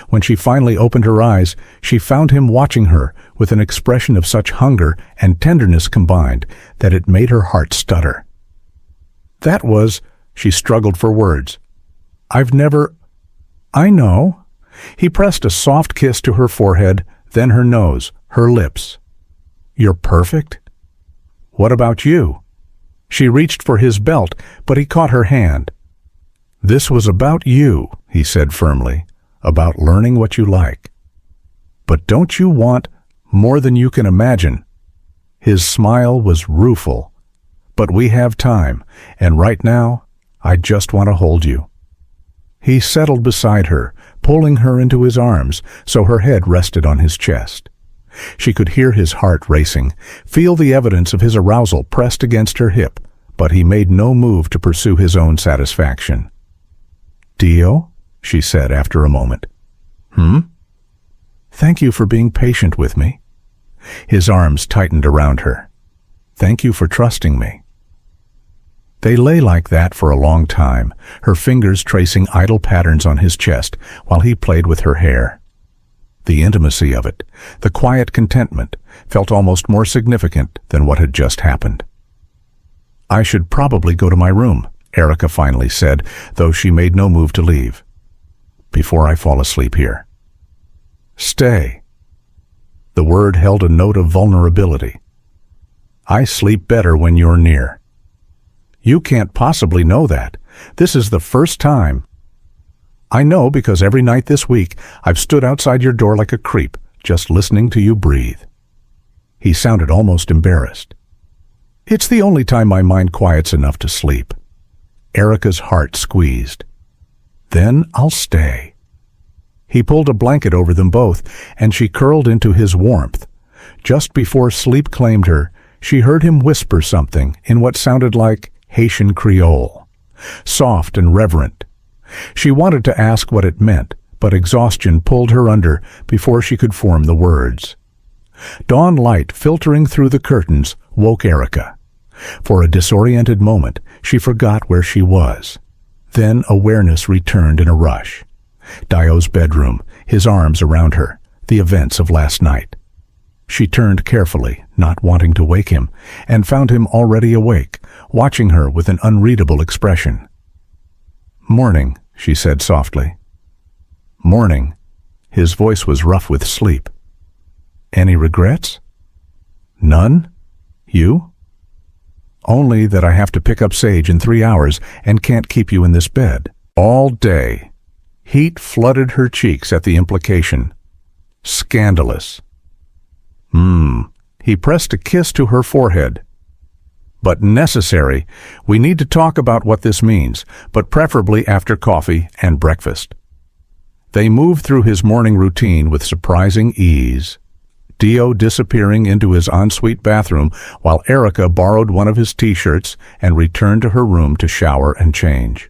When she finally opened her eyes, she found him watching her with an expression of such hunger and tenderness combined that it made her heart stutter. That was, she struggled for words. I know. He pressed a soft kiss to her forehead, then her nose, her lips. You're perfect? What about you? She reached for his belt, but he caught her hand. This was about you, he said firmly, about learning what you like. But don't you want more than you can imagine? His smile was rueful. But we have time, and right now, I just want to hold you. He settled beside her, pulling her into his arms so her head rested on his chest. She could hear his heart racing, feel the evidence of his arousal pressed against her hip, but he made no move to pursue his own satisfaction. Dio, she said after a moment. Thank you for being patient with me. His arms tightened around her. Thank you for trusting me. They lay like that for a long time, her fingers tracing idle patterns on his chest while he played with her hair. The intimacy of it, the quiet contentment, felt almost more significant than what had just happened. I should probably go to my room, Erica finally said, though she made no move to leave. Before I fall asleep here. Stay. The word held a note of vulnerability. I sleep better when you're near. You can't possibly know that. This is the first time. I know because every night this week I've stood outside your door like a creep, just listening to you breathe. He sounded almost embarrassed. It's the only time my mind quiets enough to sleep. Erica's heart squeezed. Then I'll stay. He pulled a blanket over them both, and she curled into his warmth. Just before sleep claimed her, she heard him whisper something in what sounded like Haitian Creole, soft and reverent. She wanted to ask what it meant, but exhaustion pulled her under before she could form the words. Dawn light filtering through the curtains woke Erica. For a disoriented moment, she forgot where she was. Then awareness returned in a rush. Dio's bedroom, his arms around her, the events of last night. She turned carefully, not wanting to wake him, and found him already awake, watching her with an unreadable expression. Morning, she said softly. Morning. His voice was rough with sleep. Any regrets? None? You? Only that I have to pick up Sage in 3 hours and can't keep you in this bed. All day. Heat flooded her cheeks at the implication. Scandalous. He pressed a kiss to her forehead. but necessary. We need to talk about what this means, but preferably after coffee and breakfast." They moved through his morning routine with surprising ease, Dio disappearing into his ensuite bathroom while Erica borrowed one of his t-shirts and returned to her room to shower and change.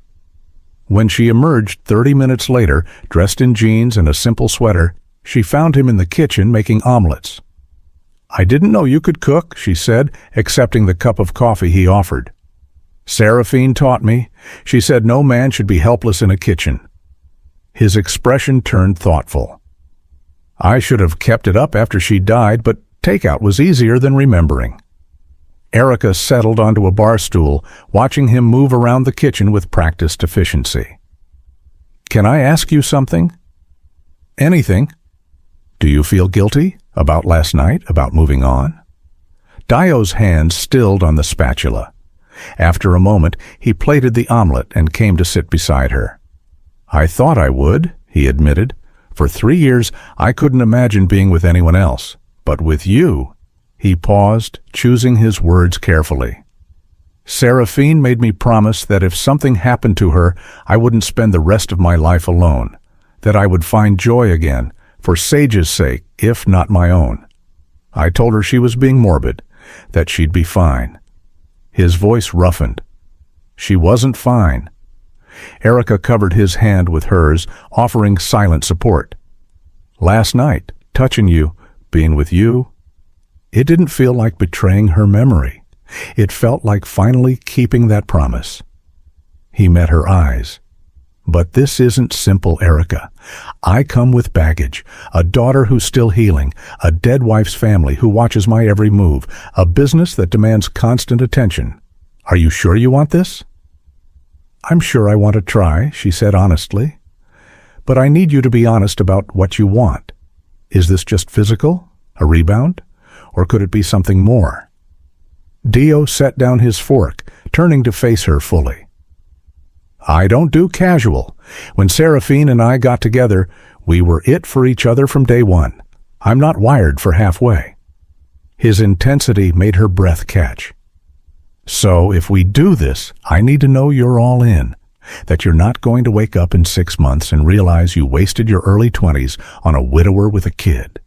When she emerged 30 minutes later, dressed in jeans and a simple sweater, she found him in the kitchen making omelets. "I didn't know you could cook," she said, accepting the cup of coffee he offered. "Seraphine taught me. She said no man should be helpless in a kitchen." His expression turned thoughtful. "I should have kept it up after she died, but takeout was easier than remembering." Erica settled onto a bar stool, watching him move around the kitchen with practiced efficiency. "Can I ask you something?" "Anything." "Do you feel guilty? About last night? About moving on?" Dio's hand stilled on the spatula. After a moment, he plated the omelet and came to sit beside her. "I thought I would," he admitted. "For 3 years, I couldn't imagine being with anyone else. But with you—" He paused, choosing his words carefully. "Seraphine made me promise that if something happened to her, I wouldn't spend the rest of my life alone, that I would find joy again, for Sage's sake, if not my own. I told her she was being morbid, that she'd be fine." His voice roughened. "She wasn't fine." Erica covered his hand with hers, offering silent support. "Last night, touching you, being with you, it didn't feel like betraying her memory. It felt like finally keeping that promise." He met her eyes. "But this isn't simple, Erica. I come with baggage, a daughter who's still healing, a dead wife's family who watches my every move, a business that demands constant attention. Are you sure you want this?" "I'm sure I want to try," she said honestly. "But I need you to be honest about what you want. Is this just physical? A rebound? Or could it be something more?" Dio set down his fork, turning to face her fully. "I don't do casual. When Seraphine and I got together, we were it for each other from day one. I'm not wired for halfway." His intensity made her breath catch. "So if we do this, I need to know you're all in, that you're not going to wake up in 6 months and realize you wasted your early 20s on a widower with a kid."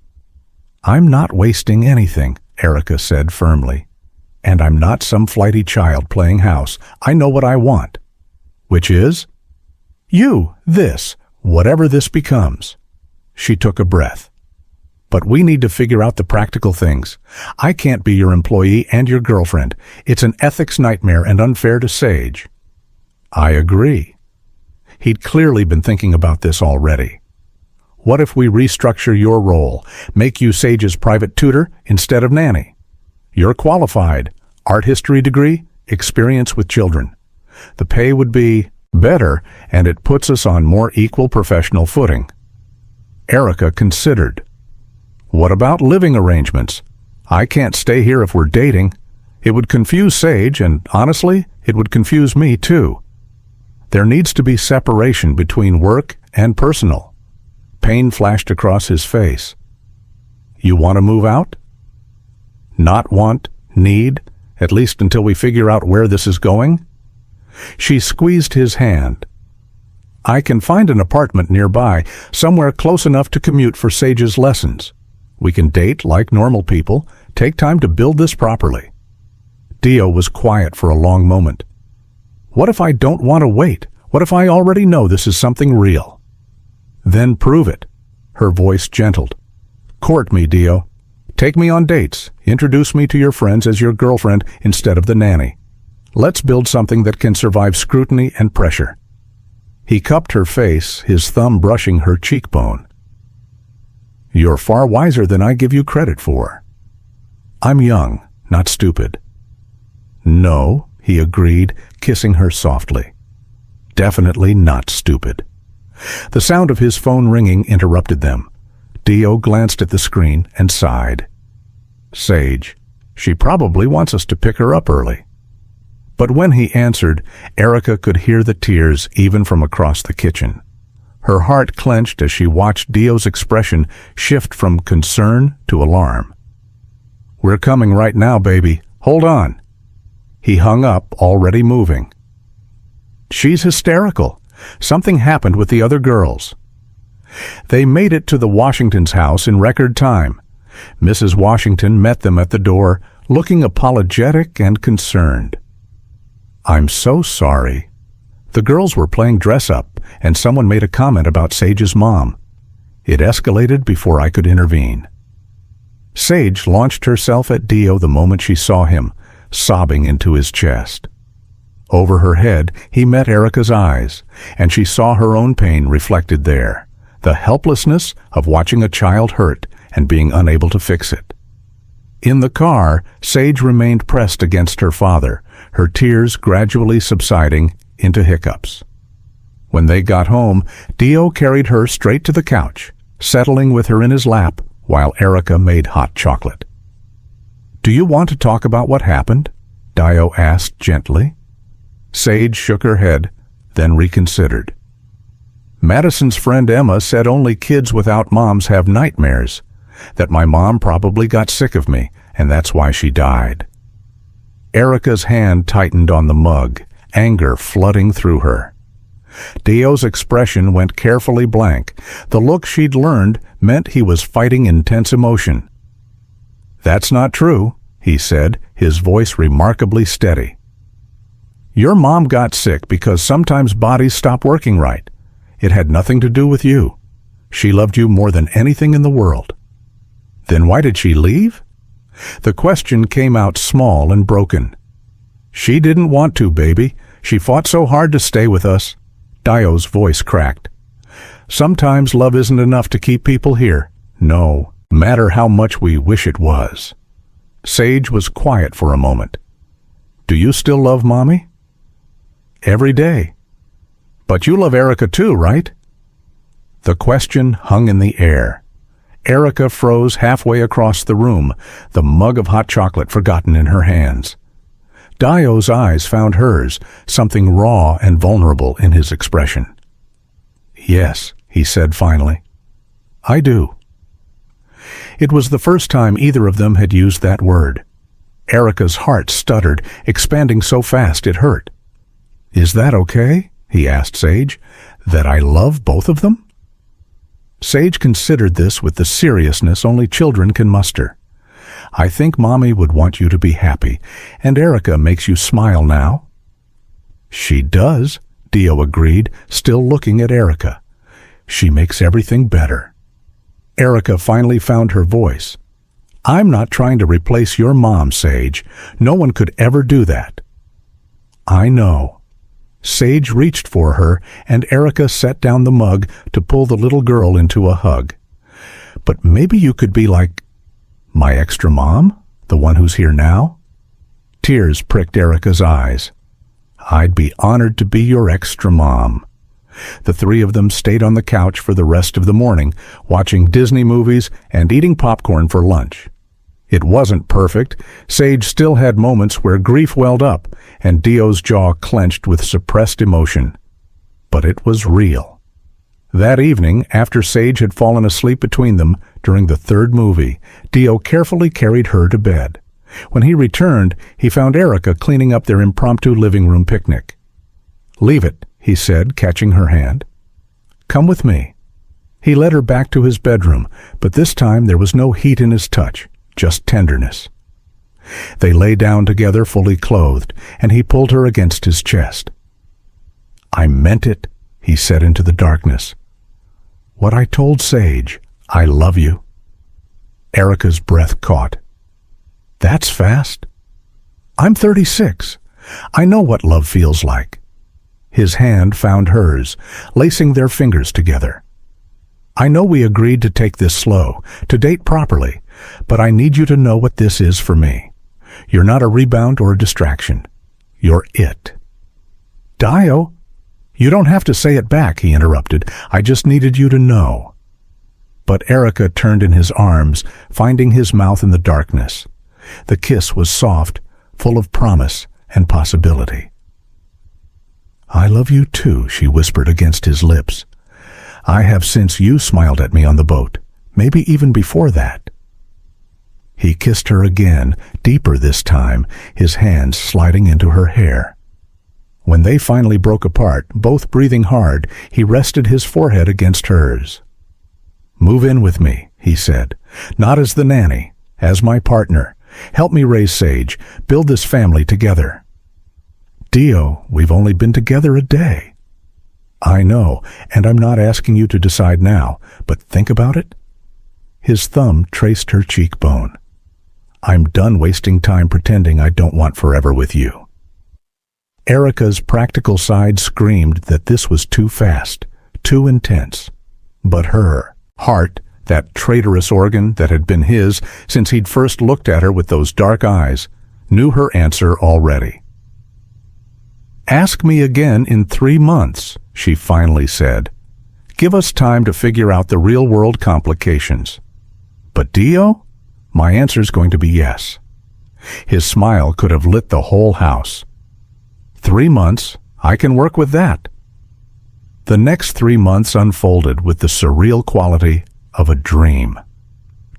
"I'm not wasting anything," Erica said firmly. "And I'm not some flighty child playing house. I know what I want." "Which is?" "You, this, whatever this becomes." She took a breath. "But we need to figure out the practical things. I can't be your employee and your girlfriend. It's an ethics nightmare and unfair to Sage." "I agree." He'd clearly been thinking about this already. "What if we restructure your role, make you Sage's private tutor instead of nanny? You're qualified, art history degree, experience with children. The pay would be better, and it puts us on more equal professional footing." Erica considered. "What about living arrangements? I can't stay here if we're dating. It would confuse Sage, and honestly, it would confuse me too. There needs to be separation between work and personal." Pain flashed across his face. "You want to move out?" "Not want, need, at least until we figure out where this is going?" She squeezed his hand. "I can find an apartment nearby, somewhere close enough to commute for Sage's lessons. We can date like normal people, take time to build this properly." Dio was quiet for a long moment. "What if I don't want to wait? What if I already know this is something real?" "Then prove it." Her voice gentled. "Court me, Dio. Take me on dates. Introduce me to your friends as your girlfriend instead of the nanny. Let's build something that can survive scrutiny and pressure." He cupped her face, his thumb brushing her cheekbone. "You're far wiser than I give you credit for." "I'm young, not stupid." "No," he agreed, kissing her softly. "Definitely not stupid." The sound of his phone ringing interrupted them. Dio glanced at the screen and sighed. Sage. She probably wants us to pick her up early. But when he answered, Erica could hear the tears even from across the kitchen. Her heart clenched as she watched Dio's expression shift from concern to alarm. "We're coming right now, baby. Hold on." He hung up, already moving. She's hysterical. Something happened with the other girls. They made it to the Washingtons' house in record time. Mrs. Washington met them at the door, looking apologetic and concerned. "I'm so sorry. The girls were playing dress-up, and someone made a comment about Sage's mom. It escalated before I could intervene." Sage launched herself at Dio the moment she saw him, sobbing into his chest. Over her head, he met Erica's eyes, and she saw her own pain reflected there, the helplessness of watching a child hurt and being unable to fix it. In the car, Sage remained pressed against her father, her tears gradually subsiding into hiccups. When they got home, Dio carried her straight to the couch, settling with her in his lap while Erica made hot chocolate. "Do you want to talk about what happened?" Dio asked gently. Sage shook her head, then reconsidered. "Madison's friend Emma said only kids without moms have nightmares, that my mom probably got sick of me, and that's why she died." Erica's hand tightened on the mug, anger flooding through her. Dio's expression went carefully blank. The look she'd learned meant he was fighting intense emotion. "That's not true," he said, his voice remarkably steady. "Your mom got sick because sometimes bodies stop working right. It had nothing to do with you. She loved you more than anything in the world." "Then why did she leave?" The question came out small and broken. "She didn't want to, baby. She fought so hard to stay with us." Dio's voice cracked. "Sometimes love isn't enough to keep people here. No matter how much we wish it was." Sage was quiet for a moment. "Do you still love Mommy?" "Every day." "But you love Erica too, right?" The question hung in the air. Erica froze halfway across the room, the mug of hot chocolate forgotten in her hands. Dio's eyes found hers, something raw and vulnerable in his expression. "Yes," he said finally. "I do." It was the first time either of them had used that word. Erica's heart stuttered, expanding so fast it hurt. "Is that okay?" he asked Sage. "That I love both of them?" Sage considered this with the seriousness only children can muster. "I think Mommy would want you to be happy, and Erica makes you smile now." "She does," Dio agreed, still looking at Erica. "She makes everything better." Erica finally found her voice. "I'm not trying to replace your mom, Sage. No one could ever do that." "I know." Sage reached for her, and Erica set down the mug to pull the little girl into a hug. "But maybe you could be like my extra mom, the one who's here now?" Tears pricked Erica's eyes. "I'd be honored to be your extra mom." The three of them stayed on the couch for the rest of the morning, watching Disney movies and eating popcorn for lunch. It wasn't perfect. Sage still had moments where grief welled up, and Dio's jaw clenched with suppressed emotion. But it was real. That evening, after Sage had fallen asleep between them during the third movie, Dio carefully carried her to bed. When he returned, he found Erica cleaning up their impromptu living room picnic. "Leave it," he said, catching her hand. "Come with me." He led her back to his bedroom, but this time there was no heat in his touch, just tenderness. They lay down together fully clothed, and he pulled her against his chest. "I meant it," he said into the darkness. "What I told Sage, I love you." Erica's breath caught. "That's fast." "I'm 36. I know what love feels like." His hand found hers, lacing their fingers together. "I know we agreed to take this slow, to date properly, but I need you to know what this is for me. You're not a rebound or a distraction. You're it." "Dio!" "You don't have to say it back," he interrupted. "I just needed you to know." But Erica turned in his arms, finding his mouth in the darkness. The kiss was soft, full of promise and possibility. "I love you too," she whispered against his lips. "I have since you smiled at me on the boat, maybe even before that." He kissed her again, deeper this time, his hands sliding into her hair. When they finally broke apart, both breathing hard, he rested his forehead against hers. "Move in with me," he said, "not as the nanny, as my partner. Help me raise Sage, build this family together." "Dio, we've only been together a day." "I know, and I'm not asking you to decide now, but think about it." His thumb traced her cheekbone. "I'm done wasting time pretending I don't want forever with you." Erica's practical side screamed that this was too fast, too intense. But her heart, that traitorous organ that had been his since he'd first looked at her with those dark eyes, knew her answer already. "Ask me again in 3 months, she finally said. "Give us time to figure out the real-world complications." "But Dio?" "My answer's going to be yes." His smile could have lit the whole house. 3 months, I can work with that." The next 3 months unfolded with the surreal quality of a dream.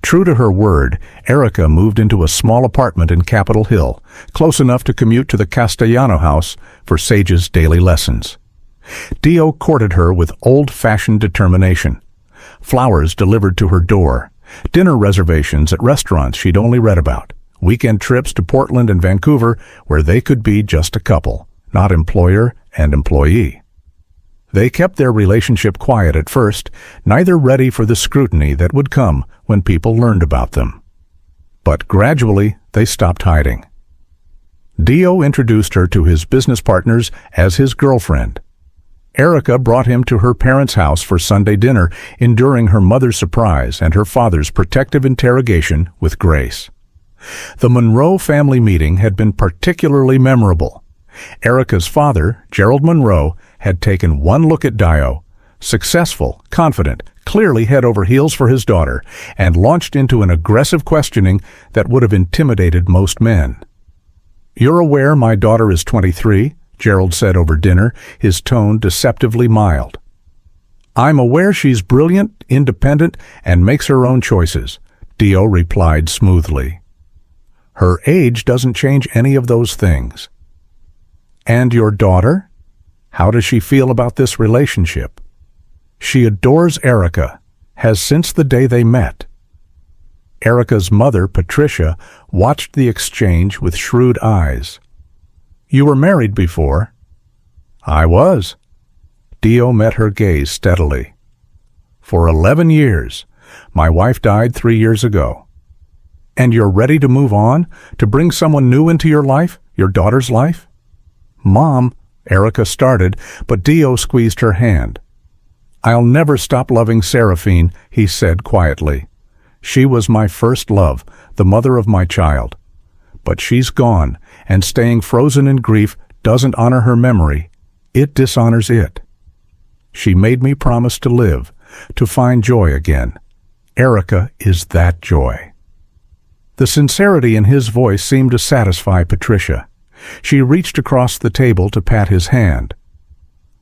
True to her word, Erica moved into a small apartment in Capitol Hill, close enough to commute to the Castellano house for Sage's daily lessons. Dio courted her with old-fashioned determination. Flowers delivered to her door, dinner reservations at restaurants she'd only read about, weekend trips to Portland and Vancouver where they could be just a couple, not employer and employee. They kept their relationship quiet at first, neither ready for the scrutiny that would come when people learned about them. But gradually, they stopped hiding. Dio introduced her to his business partners as his girlfriend. Erica brought him to her parents' house for Sunday dinner, enduring her mother's surprise and her father's protective interrogation with grace. The Monroe family meeting had been particularly memorable. Erica's father, Gerald Monroe, had taken one look at Dio, successful, confident, clearly head over heels for his daughter, and launched into an aggressive questioning that would have intimidated most men. "You're aware my daughter is 23, Gerald said over dinner, his tone deceptively mild. "I'm aware she's brilliant, independent, and makes her own choices," Dio replied smoothly. "Her age doesn't change any of those things." "And your daughter? How does she feel about this relationship?" "She adores Erica, has since the day they met." Erica's mother, Patricia, watched the exchange with shrewd eyes. "You were married before?" "I was." Dio met her gaze steadily. "For 11 years. My wife died 3 years ago." "And you're ready to move on, to bring someone new into your life, your daughter's life?" "Mom," Erica started, but Dio squeezed her hand. "I'll never stop loving Seraphine," he said quietly. "She was my first love, the mother of my child. But she's gone, and staying frozen in grief doesn't honor her memory. It dishonors it. She made me promise to live, to find joy again. Erica is that joy." The sincerity in his voice seemed to satisfy Patricia. She reached across the table to pat his hand.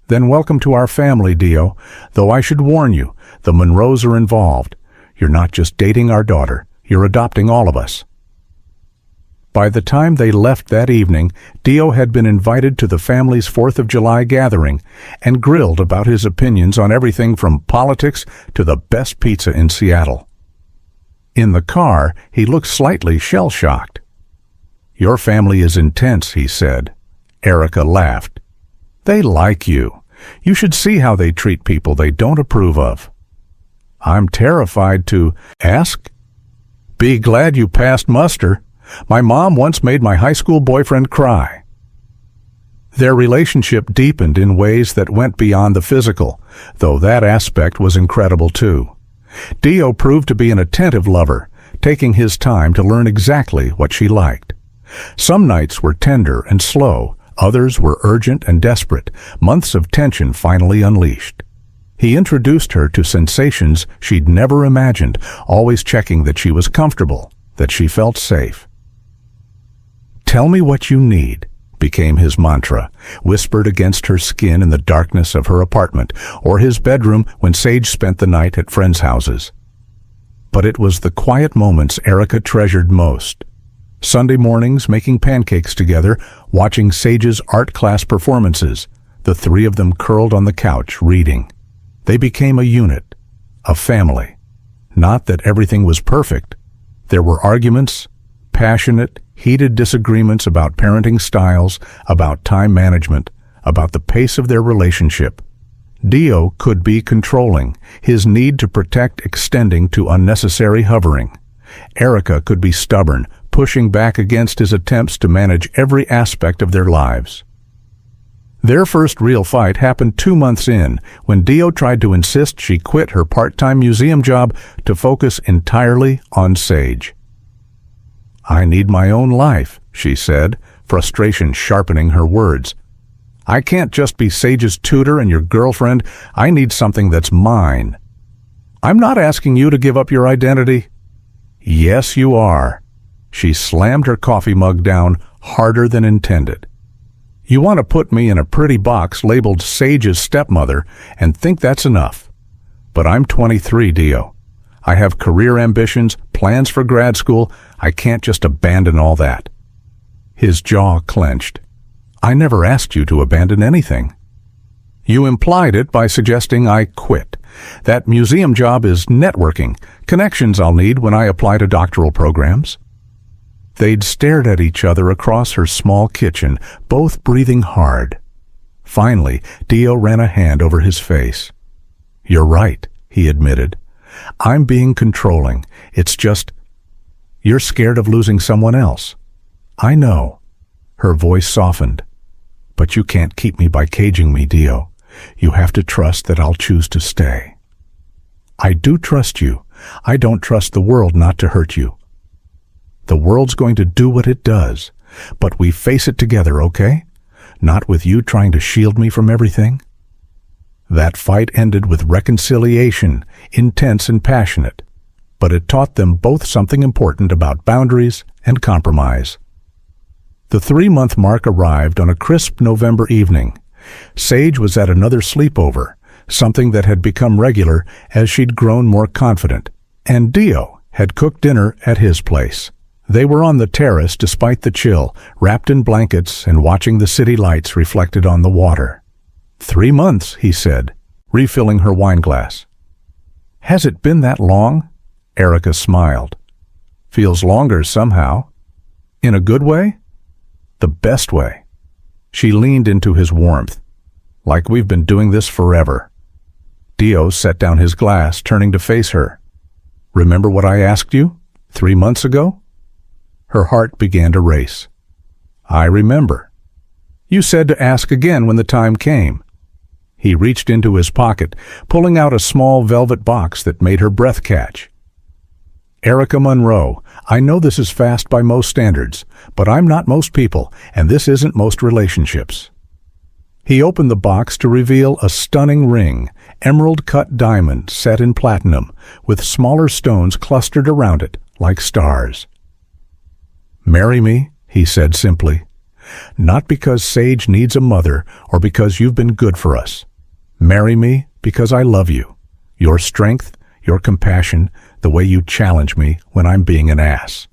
"Then welcome to our family, Dio, though I should warn you, the Monroes are involved. You're not just dating our daughter, you're adopting all of us." By the time they left that evening, Dio had been invited to the family's 4th of July gathering and grilled about his opinions on everything from politics to the best pizza in Seattle. In the car, he looked slightly shell-shocked. "Your family is intense," he said. Erica laughed. "They like you. You should see how they treat people they don't approve of." "I'm terrified to ask." "Be glad you passed muster. My mom once made my high school boyfriend cry." Their relationship deepened in ways that went beyond the physical, though that aspect was incredible too. Dio proved to be an attentive lover, taking his time to learn exactly what she liked. Some nights were tender and slow, others were urgent and desperate, months of tension finally unleashed. He introduced her to sensations she'd never imagined, always checking that she was comfortable, that she felt safe. "Tell me what you need," became his mantra, whispered against her skin in the darkness of her apartment or his bedroom when Sage spent the night at friends' houses. But it was the quiet moments Erica treasured most. Sunday mornings making pancakes together, watching Sage's art class performances, the three of them curled on the couch reading. They became a unit, a family. Not that everything was perfect. There were arguments, passionate, heated disagreements about parenting styles, about time management, about the pace of their relationship. Dio could be controlling, his need to protect extending to unnecessary hovering. Erica could be stubborn, pushing back against his attempts to manage every aspect of their lives. Their first real fight happened 2 months in, when Dio tried to insist she quit her part-time museum job to focus entirely on Sage. "I need my own life," she said, frustration sharpening her words. "I can't just be Sage's tutor and your girlfriend. I need something that's mine." "I'm not asking you to give up your identity." "Yes, you are." She slammed her coffee mug down harder than intended. "You want to put me in a pretty box labeled Sage's stepmother and think that's enough. But I'm 23, Dio. I have career ambitions, plans for grad school. I can't just abandon all that." His jaw clenched. "I never asked you to abandon anything." "You implied it by suggesting I quit. That museum job is networking, connections I'll need when I apply to doctoral programs." They'd stared at each other across her small kitchen, both breathing hard. Finally, Dio ran a hand over his face. "You're right," he admitted. "I'm being controlling. It's just, you're scared of losing someone else." "I know." Her voice softened. "But you can't keep me by caging me, Dio. You have to trust that I'll choose to stay." "I do trust you. I don't trust the world not to hurt you." "The world's going to do what it does, but we face it together, okay? Not with you trying to shield me from everything." That fight ended with reconciliation, intense and passionate, but it taught them both something important about boundaries and compromise. The 3-month mark arrived on a crisp November evening. Sage was at another sleepover, something that had become regular as she'd grown more confident, and Dio had cooked dinner at his place. They were on the terrace despite the chill, wrapped in blankets and watching the city lights reflected on the water. 3 months, he said, refilling her wineglass. "Has it been that long?" Erica smiled. "Feels longer somehow." "In a good way?" "The best way." She leaned into his warmth. "Like we've been doing this forever." Dio set down his glass, turning to face her. "Remember what I asked you 3 months ago?" Her heart began to race. "I remember. You said to ask again when the time came." He reached into his pocket, pulling out a small velvet box that made her breath catch. "Erica Monroe, I know this is fast by most standards, but I'm not most people, and this isn't most relationships." He opened the box to reveal a stunning ring, emerald-cut diamond set in platinum, with smaller stones clustered around it like stars. "Marry me," he said simply. "Not because Sage needs a mother or because you've been good for us. Marry me because I love you. Your strength, your compassion, the way you challenge me when I'm being an ass.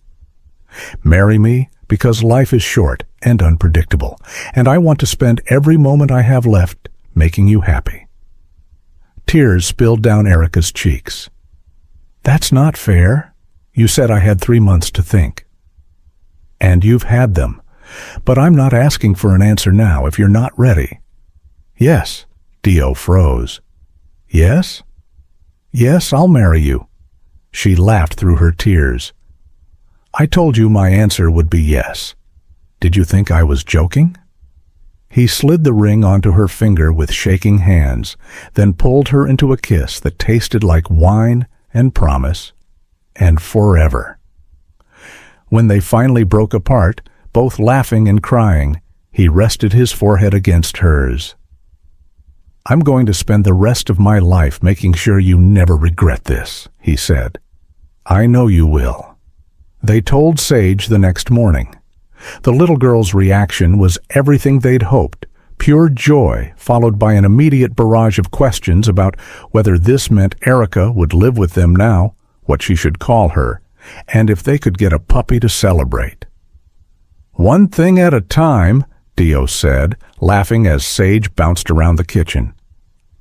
Marry me because life is short and unpredictable, and I want to spend every moment I have left making you happy." Tears spilled down Erica's cheeks. "That's not fair. You said I had 3 months to think." "And you've had them. But I'm not asking for an answer now if you're not ready." "Yes." Dio froze. "Yes?" "Yes, I'll marry you." She laughed through her tears. "I told you my answer would be yes. Did you think I was joking?" He slid the ring onto her finger with shaking hands, then pulled her into a kiss that tasted like wine and promise and forever. When they finally broke apart, both laughing and crying, he rested his forehead against hers. "I'm going to spend the rest of my life making sure you never regret this," he said. "I know you will." They told Sage the next morning. The little girl's reaction was everything they'd hoped, pure joy followed by an immediate barrage of questions about whether this meant Erica would live with them now what she should call her, and if they could get a puppy to celebrate. "One thing at a time," Dio said, laughing as Sage bounced around the kitchen.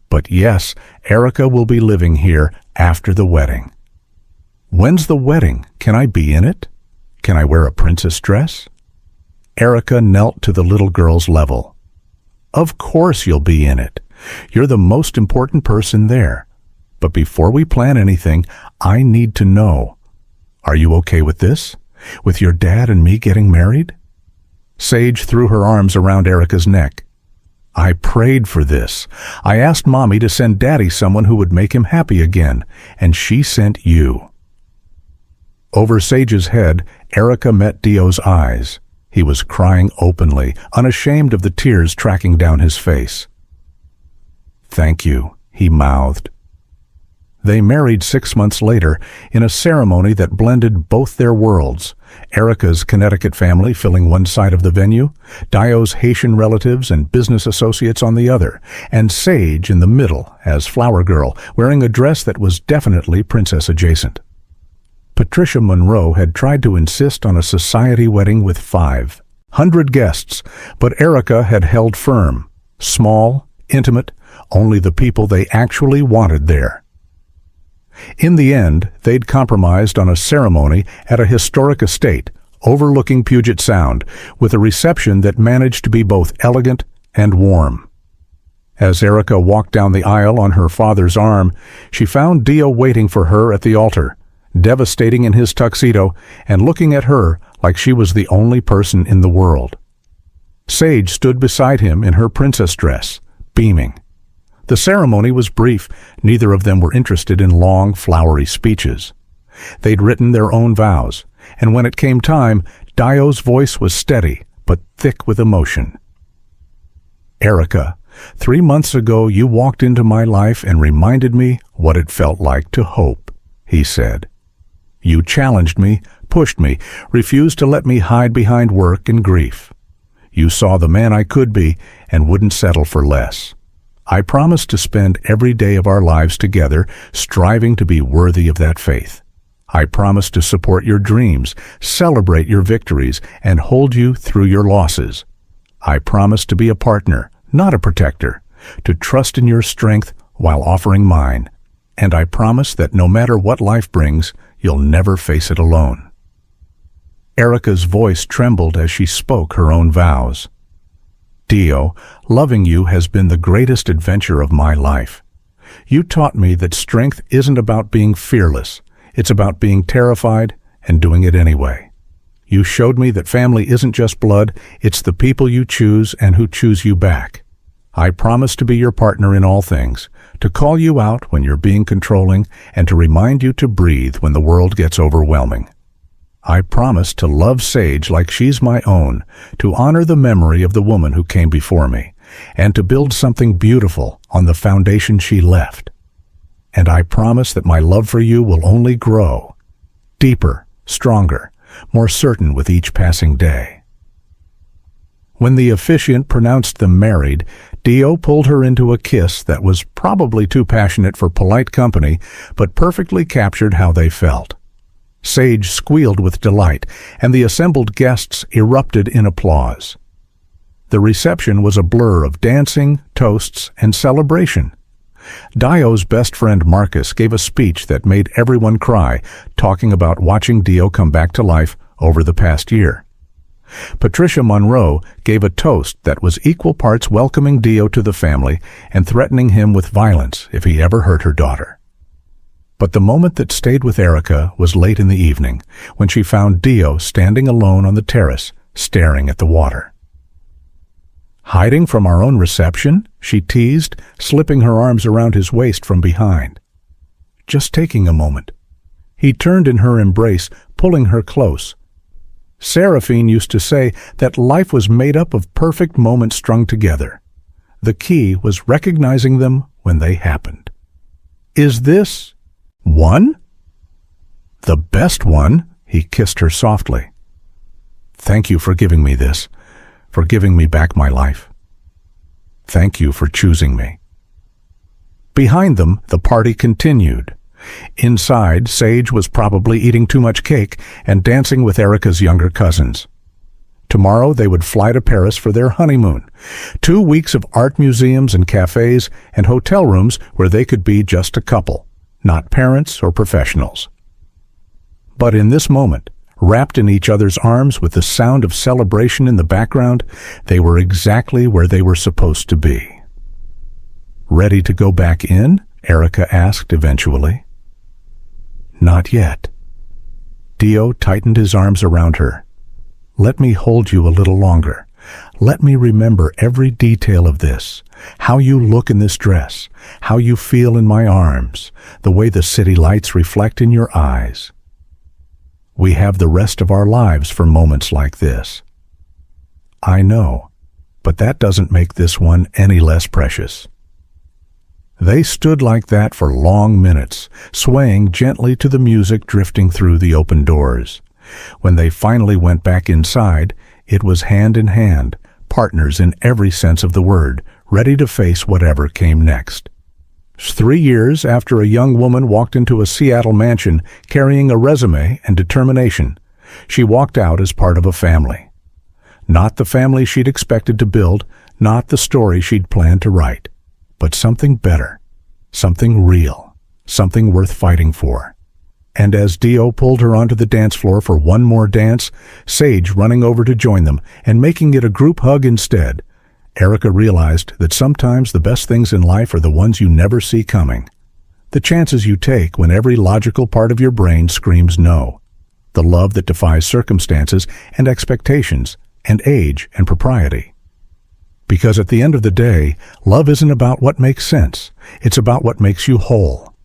"But yes, Erica will be living here after the wedding." "When's the wedding? Can I be in it? Can I wear a princess dress?" Erica knelt to the little girl's level. "Of course you'll be in it. You're the most important person there. But before we plan anything, I need to know. Are you okay with this? With your dad and me getting married?" Sage threw her arms around Erica's neck. "I prayed for this. I asked Mommy to send Daddy someone who would make him happy again, and she sent you." Over Sage's head, Erica met Dio's eyes. He was crying openly, unashamed of the tears tracking down his face. "Thank you," he mouthed. They married 6 months later in a ceremony that blended both their worlds, Erica's Connecticut family filling one side of the venue, Dio's Haitian relatives and business associates on the other, and Sage in the middle as flower girl, wearing a dress that was definitely princess adjacent. Patricia Monroe had tried to insist on a society wedding with 500 guests, but Erica had held firm, small, intimate, only the people they actually wanted there. In the end, they'd compromised on a ceremony at a historic estate overlooking Puget Sound, with a reception that managed to be both elegant and warm. As Erica walked down the aisle on her father's arm, she found Dio waiting for her at the altar, devastating in his tuxedo and looking at her like she was the only person in the world. Sage stood beside him in her princess dress, beaming. The ceremony was brief. Neither of them were interested in long, flowery speeches. They'd written their own vows, and when it came time, Dio's voice was steady, but thick with emotion. "Erica, 3 months ago you walked into my life and reminded me what it felt like to hope," he said. "You challenged me, pushed me, refused to let me hide behind work and grief. You saw the man I could be and wouldn't settle for less. I promised to spend every day of our lives together, striving to be worthy of that faith. I promised to support your dreams, celebrate your victories, and hold you through your losses. I promised to be a partner, not a protector, to trust in your strength while offering mine. And I promise that no matter what life brings, you'll never face it alone." Erica's voice trembled as she spoke her own vows. "Dio, loving you has been the greatest adventure of my life. You taught me that strength isn't about being fearless. It's about being terrified and doing it anyway. You showed me that family isn't just blood, it's the people you choose and who choose you back. I promise to be your partner in all things, to call you out when you're being controlling, and to remind you to breathe when the world gets overwhelming. I promise to love Sage like she's my own, to honor the memory of the woman who came before me, and to build something beautiful on the foundation she left. And I promise that my love for you will only grow, deeper, stronger, more certain with each passing day." When the officiant pronounced them married, Dio pulled her into a kiss that was probably too passionate for polite company, but perfectly captured how they felt. Sage squealed with delight, and the assembled guests erupted in applause. The reception was a blur of dancing, toasts, and celebration. Dio's best friend Marcus gave a speech that made everyone cry, talking about watching Dio come back to life over the past year. Patricia Monroe gave a toast that was equal parts welcoming Dio to the family and threatening him with violence if he ever hurt her daughter. But the moment that stayed with Erica was late in the evening, when she found Dio standing alone on the terrace, staring at the water. "Hiding from our own reception?" she teased, slipping her arms around his waist from behind. "Just taking a moment." He turned in her embrace, pulling her close. Seraphine used to say that life was made up of perfect moments strung together. The key was recognizing them when they happened. "Is this one?" "The best one," he kissed her softly. "Thank you for giving me this, for giving me back my life. Thank you for choosing me." Behind them, the party continued. Inside, Sage was probably eating too much cake and dancing with Erica's younger cousins. Tomorrow they would fly to Paris for their honeymoon. 2 weeks of art museums and cafes and hotel rooms where they could be just a couple, not parents or professionals. But in this moment, wrapped in each other's arms with the sound of celebration in the background, they were exactly where they were supposed to be. "Ready to go back in?" Erica asked eventually. "Not yet." Dio tightened his arms around her. "Let me hold you a little longer. Let me remember every detail of this. How you look in this dress, how you feel in my arms, the way the city lights reflect in your eyes. We have the rest of our lives for moments like this." "I know, but that doesn't make this one any less precious." They stood like that for long minutes, swaying gently to the music drifting through the open doors. When they finally went back inside, it was hand in hand, partners in every sense of the word, ready to face whatever came next. 3 years after a young woman walked into a Seattle mansion carrying a resume and determination, she walked out as part of a family. Not the family she'd expected to build, not the story she'd planned to write, but something better, something real, something worth fighting for. And as Dio pulled her onto the dance floor for one more dance, Sage running over to join them and making it a group hug instead, Erica realized that sometimes the best things in life are the ones you never see coming. The chances you take when every logical part of your brain screams no. The love that defies circumstances and expectations and age and propriety. Because at the end of the day, love isn't about what makes sense. It's about what makes you whole.